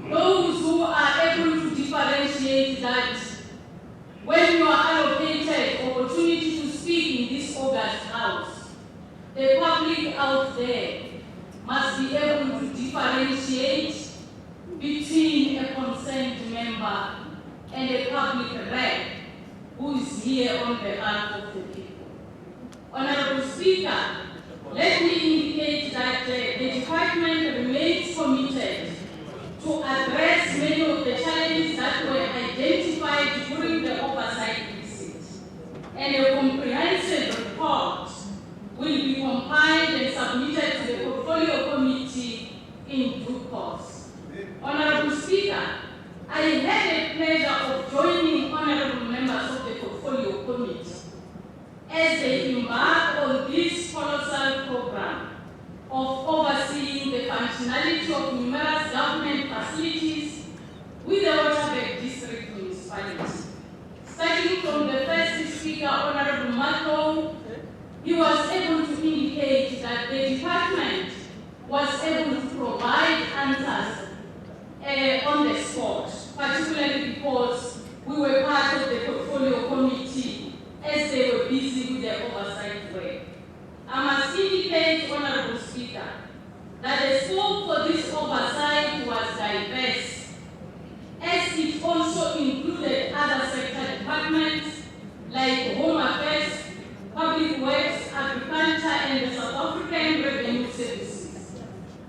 those who are able to differentiate that when you are allocated opportunity to speak in this august House, the public out there must be able to differentiate between a concerned member and a public rep who is here on behalf of the people. Honorable Speaker, let me indicate that the department remains committed to address many of the challenges that were identified during the oversight visit, and a comprehensive report will be compiled and submitted to the portfolio committee in due course. Honorable Speaker, I had the pleasure of joining honorable members of the portfolio committee as they embark on this colossal program of overseeing the functionality of numerous government facilities with the Waterberg District Municipality. Starting from the first speaker, Honorable Marco, he was able to indicate that the department was able to provide answers on the spot, particularly because we were part of the portfolio committee as they were busy with their oversight work. I must indicate, Honorable Speaker, that the scope for this oversight was diverse, as it also included other sector departments like Home Affairs, Public Works, Agriculture, and the South African Revenue Services.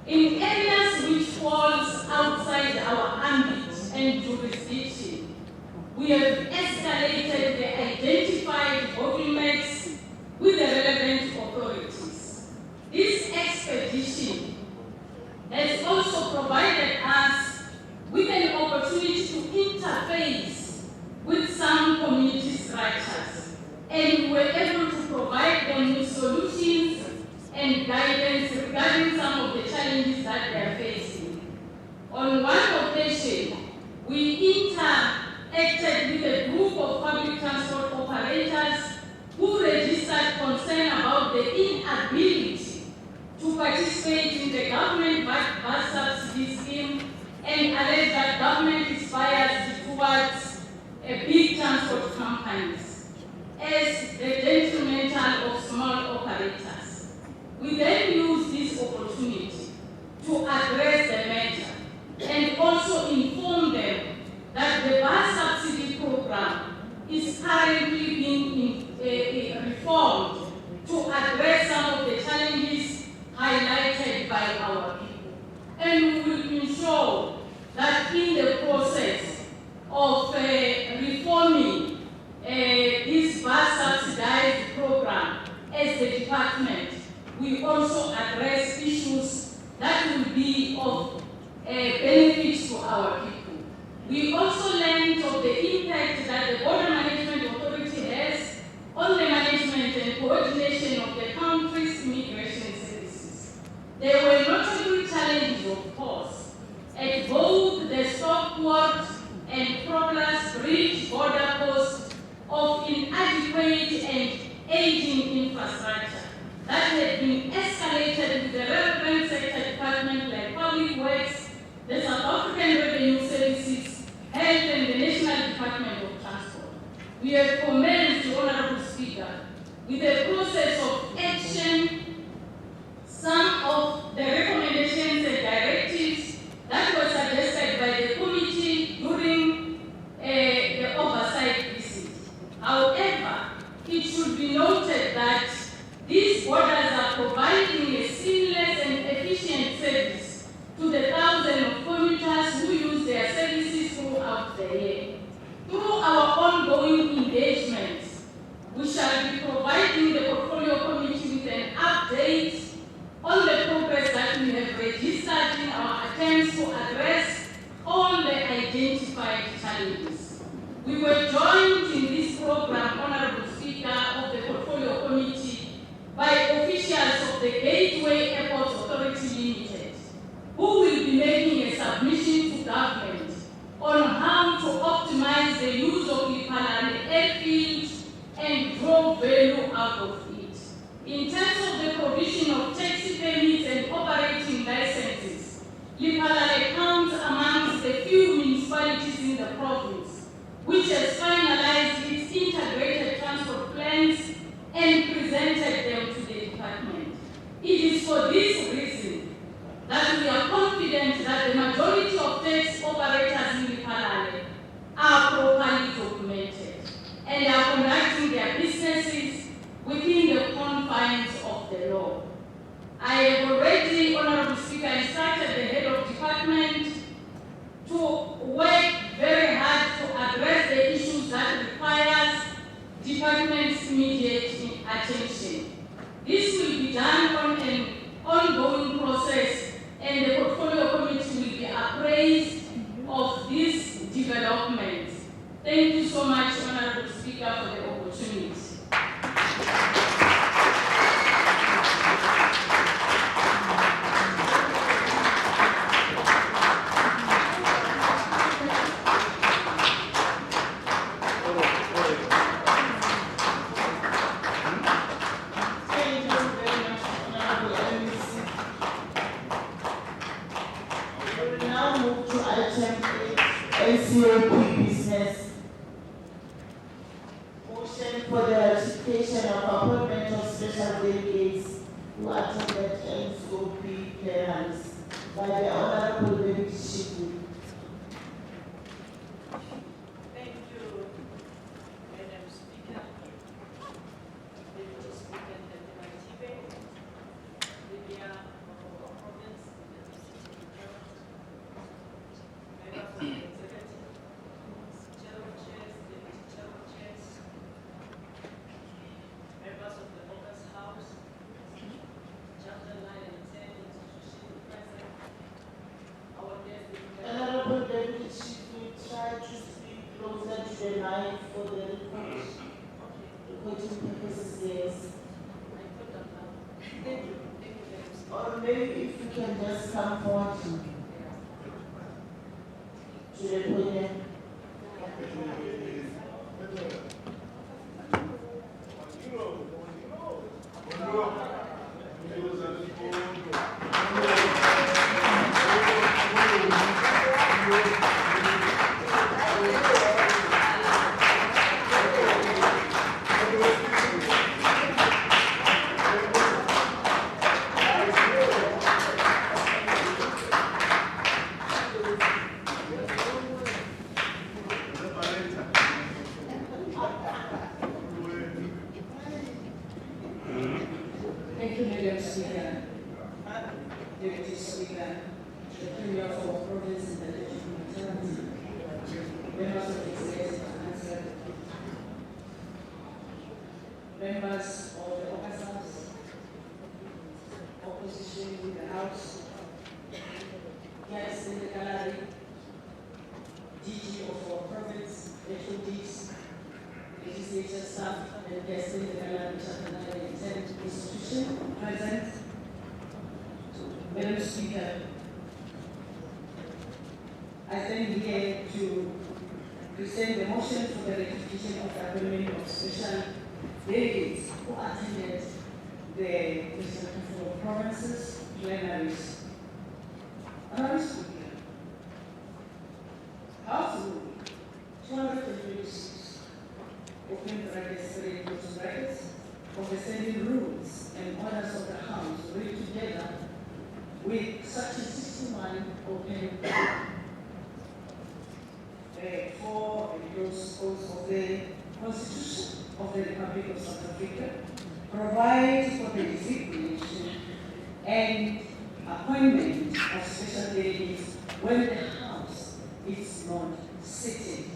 In areas which falls outside our ambit and jurisdiction, we have escalated the identified bottlenecks with the relevant authorities. This expedition has also provided us with an opportunity to interface with some community structures, and we were able to provide them with solutions and guidance regarding some of the challenges that they are facing. On one occasion, we interacted with a group of public transport operators who registered concern about the inability to participate in the government bus subsidy scheme and alleged that government is biased towards big transport companies as the detrimental of small operators. We then used this opportunity to address the matter and also inform them that the bus subsidy program is currently being reformed to address some of the challenges highlighted by our people. And we will ensure that in the process of reforming this bus subsidized program as the department, we also address issues that will be of benefit to our people. We also learned of the impact that the Border Management Authority has on the management and coordination of the country's immigration services. There were notable challenges, of course, at both the Stockport and Progress Bridge infrastructure that had been escalated to the relevant sector department like Public Works, the South African Revenue Services, Health, and the National Department of Transport. We have commenced, Honorable Speaker, with the process of action. Some of the recommendations and directives that were suggested by the committee during the oversight visit. However, it should be noted that these borders are providing a seamless and efficient service to the thousands of commuters who use their services throughout the year. Through our ongoing engagements, we shall be providing the Portfolio Committee with an update on the progress that we have registered in our attempts to address all the identified challenges. We were joined in this program, Honorable Speaker, of the Portfolio Committee by officials of the Gateway Airport Authority Limited, who will be making a submission to government on how to optimize the use of Lephalale Airfield and draw value out of it. In terms of the provision of taxi permits and operating licenses, Lephalale counts amongst the few municipalities in the province which has finalized its integrated transport plans and presented them to the department. It is for this reason that we are confident that the majority of taxi operators in Lephalale are properly documented and are conducting their businesses within the confines of the law. I have already, Honorable Speaker, instructed the head of department to work very hard to address the issues that requires department's immediate attention. This will be done on an ongoing process, and the Portfolio Committee will be appraised of these developments. Thank you so much, Honorable Speaker, for the opportunity. NCOP business. Motion for the ratification of appointment of special delegates who attended NCOP clearance by the Honorable David Shifu. Thank you, Madam Speaker. Deputy Speaker Matibe, Lydia of Province, members of the executive, chair of chairs, deputy chair of chairs, members of the August House, chapter 9 and 10 institution present, our guest Honorable David Shifu, try to speak closer to the mic for the recording purposes, yes. Thank you. Thank you, Madam Speaker. Or maybe if you can just come forward to the podium. Thank you, Madam Speaker, Deputy Speaker, the Premier of our province and the Deputy members of the executive council, members of the August House, opposition in the House, guests in the gallery, DG of our province, HODs, legislature staff, and guests in the gallery, chapter 9 and 10 institution present. Madam Speaker, I stand here to present the motion for the ratification of the appointment of special delegates who attended the National Council of Provinces plenaries. Honorable Speaker, House Rule 226, open brackets, three close brackets, of the standing rules and orders of the House read together with Section 61 open 4 and close clause of the Constitution of the Republic of South Africa provide for the designation and appointment of special delegates when the House is not sitting.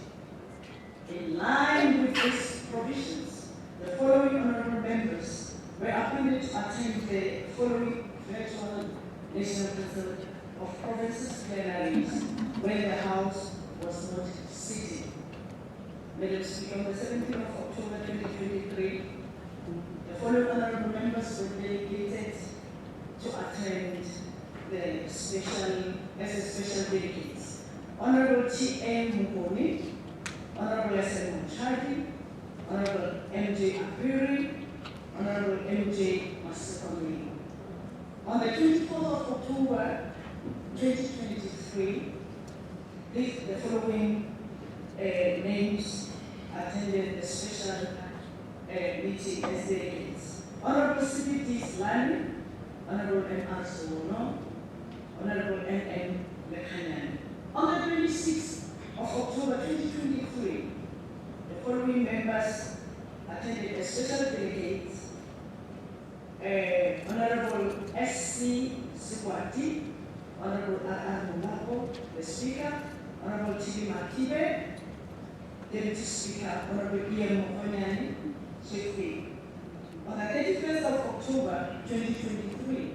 In line with these provisions, the following honorable members were appointed to attend the following virtual National Council of Provinces plenaries when the House was not sitting. Madam Speaker, on the 17th of October 2023, the following honorable members were delegated to attend the special delegates. Honorable T.A. Mukoni, Honorable S.M. Mochadi, Honorable M.J. Apiri, Honorable M.J. Masakami. On the 24th of October 2023, the following names attended the special meeting as delegates. Honorable C.B.D. Slani, Honorable M.R. Sowono, Honorable N.M. Lekhanyan. On the 26th of October 2023, the following members attended the special delegates. Honorable S.C. Sikwati, Honorable R.R. Mulako, the Speaker, Honorable T.B. Makibe, Deputy Speaker, Honorable E.M. Mokonyani, Chief Whip. On the 31st of October 2023,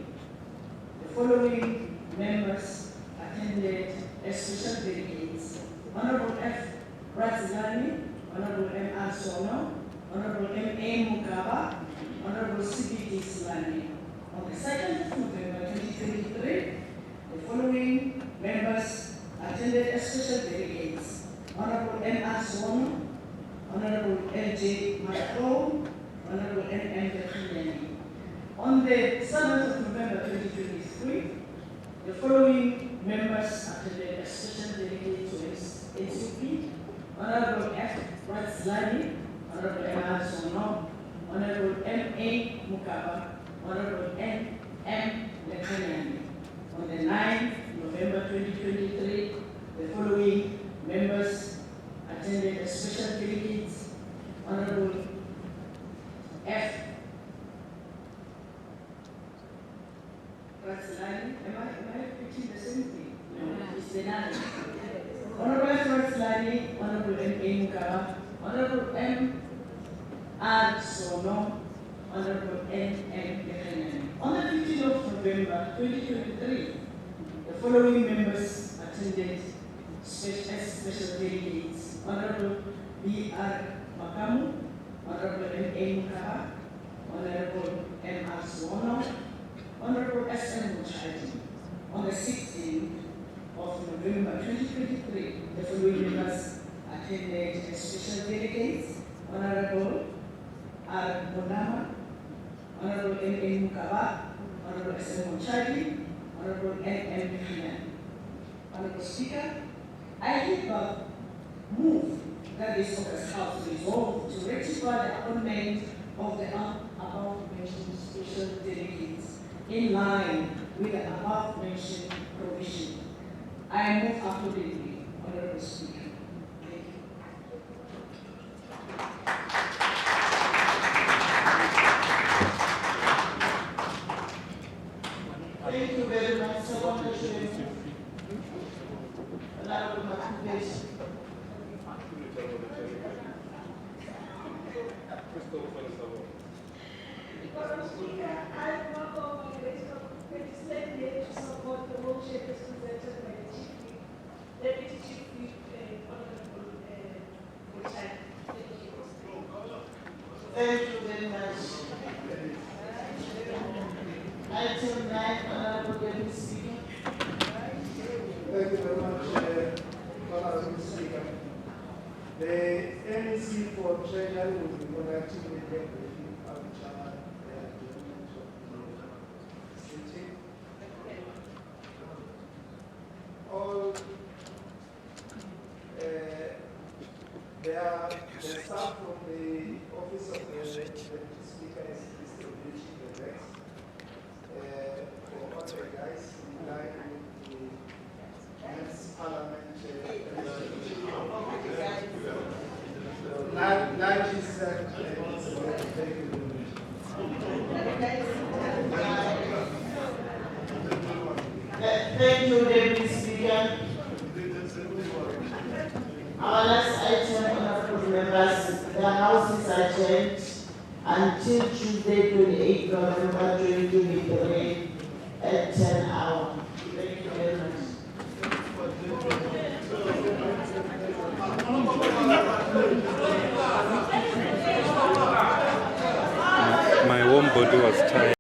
the following members attended as special delegates. Honorable F. Razilani, Honorable M.R. Sono, Honorable M.A. Mugaba, Honorable C.B.D. Slani. On the 2nd of November 2023, the following members attended as special delegates. Honorable M.R. Sono, Honorable L.J. Marco, Honorable N.M. Lekhanyan. On the 7th of November 2023, the following members attended as special delegates to NCP. Honorable F. Razilani, Honorable M.R. Sono, Honorable M.A. Mukaba, Honorable N.M. Lekhanyan. On the 9th November 2023, the following members attended as special delegates. Honorable F. Razilani, am I repeating the same thing? No, it's the 9th. Honorable F. Razilani, Honorable M.A. Mukaba, Honorable M.R. Sono, Honorable N.M. Lekhanyan. On the 15th of November 2023, the following members attended as special delegates. Honorable B.R. Makamu, Honorable M.A. Mukaba, Honorable M.R. Sono, Honorable S.M. Mochadi. On the 16th of November 2023, the following members attended as special delegates. Honorable R. Bonama, Honorable M.A. Mukaba, Honorable S.M. Mochadi, Honorable N.M. Lekhanyan. Honorable Speaker, I hereby move that this August House resolve to rectify the appointment of the above-mentioned special delegates in line with the above-mentioned provision. I move accordingly, Honorable Speaker. Thank you. Thank you very much. Second question. Honorable Makubeshi. Madam Speaker, I work on the list of legislative to support the motion as presented by the Chief Whip, Deputy Chief Whip, Honorable Mochadi. Thank you very much. Item 9, Honorable Deputy Speaker. Thank you very much, Honorable Speaker. The NEC for Treasury Secretary will be conducting media briefing after the adjournment of the sitting. All the staff from the Office of the Deputy Speaker is distributing the text for all the guys in line with the Men's Parliament resolution. 90 seconds. Thank you, Deputy Speaker. Our last item, honorable members, the House is adjourned until Tuesday, 28 November 2023 at 10 hours.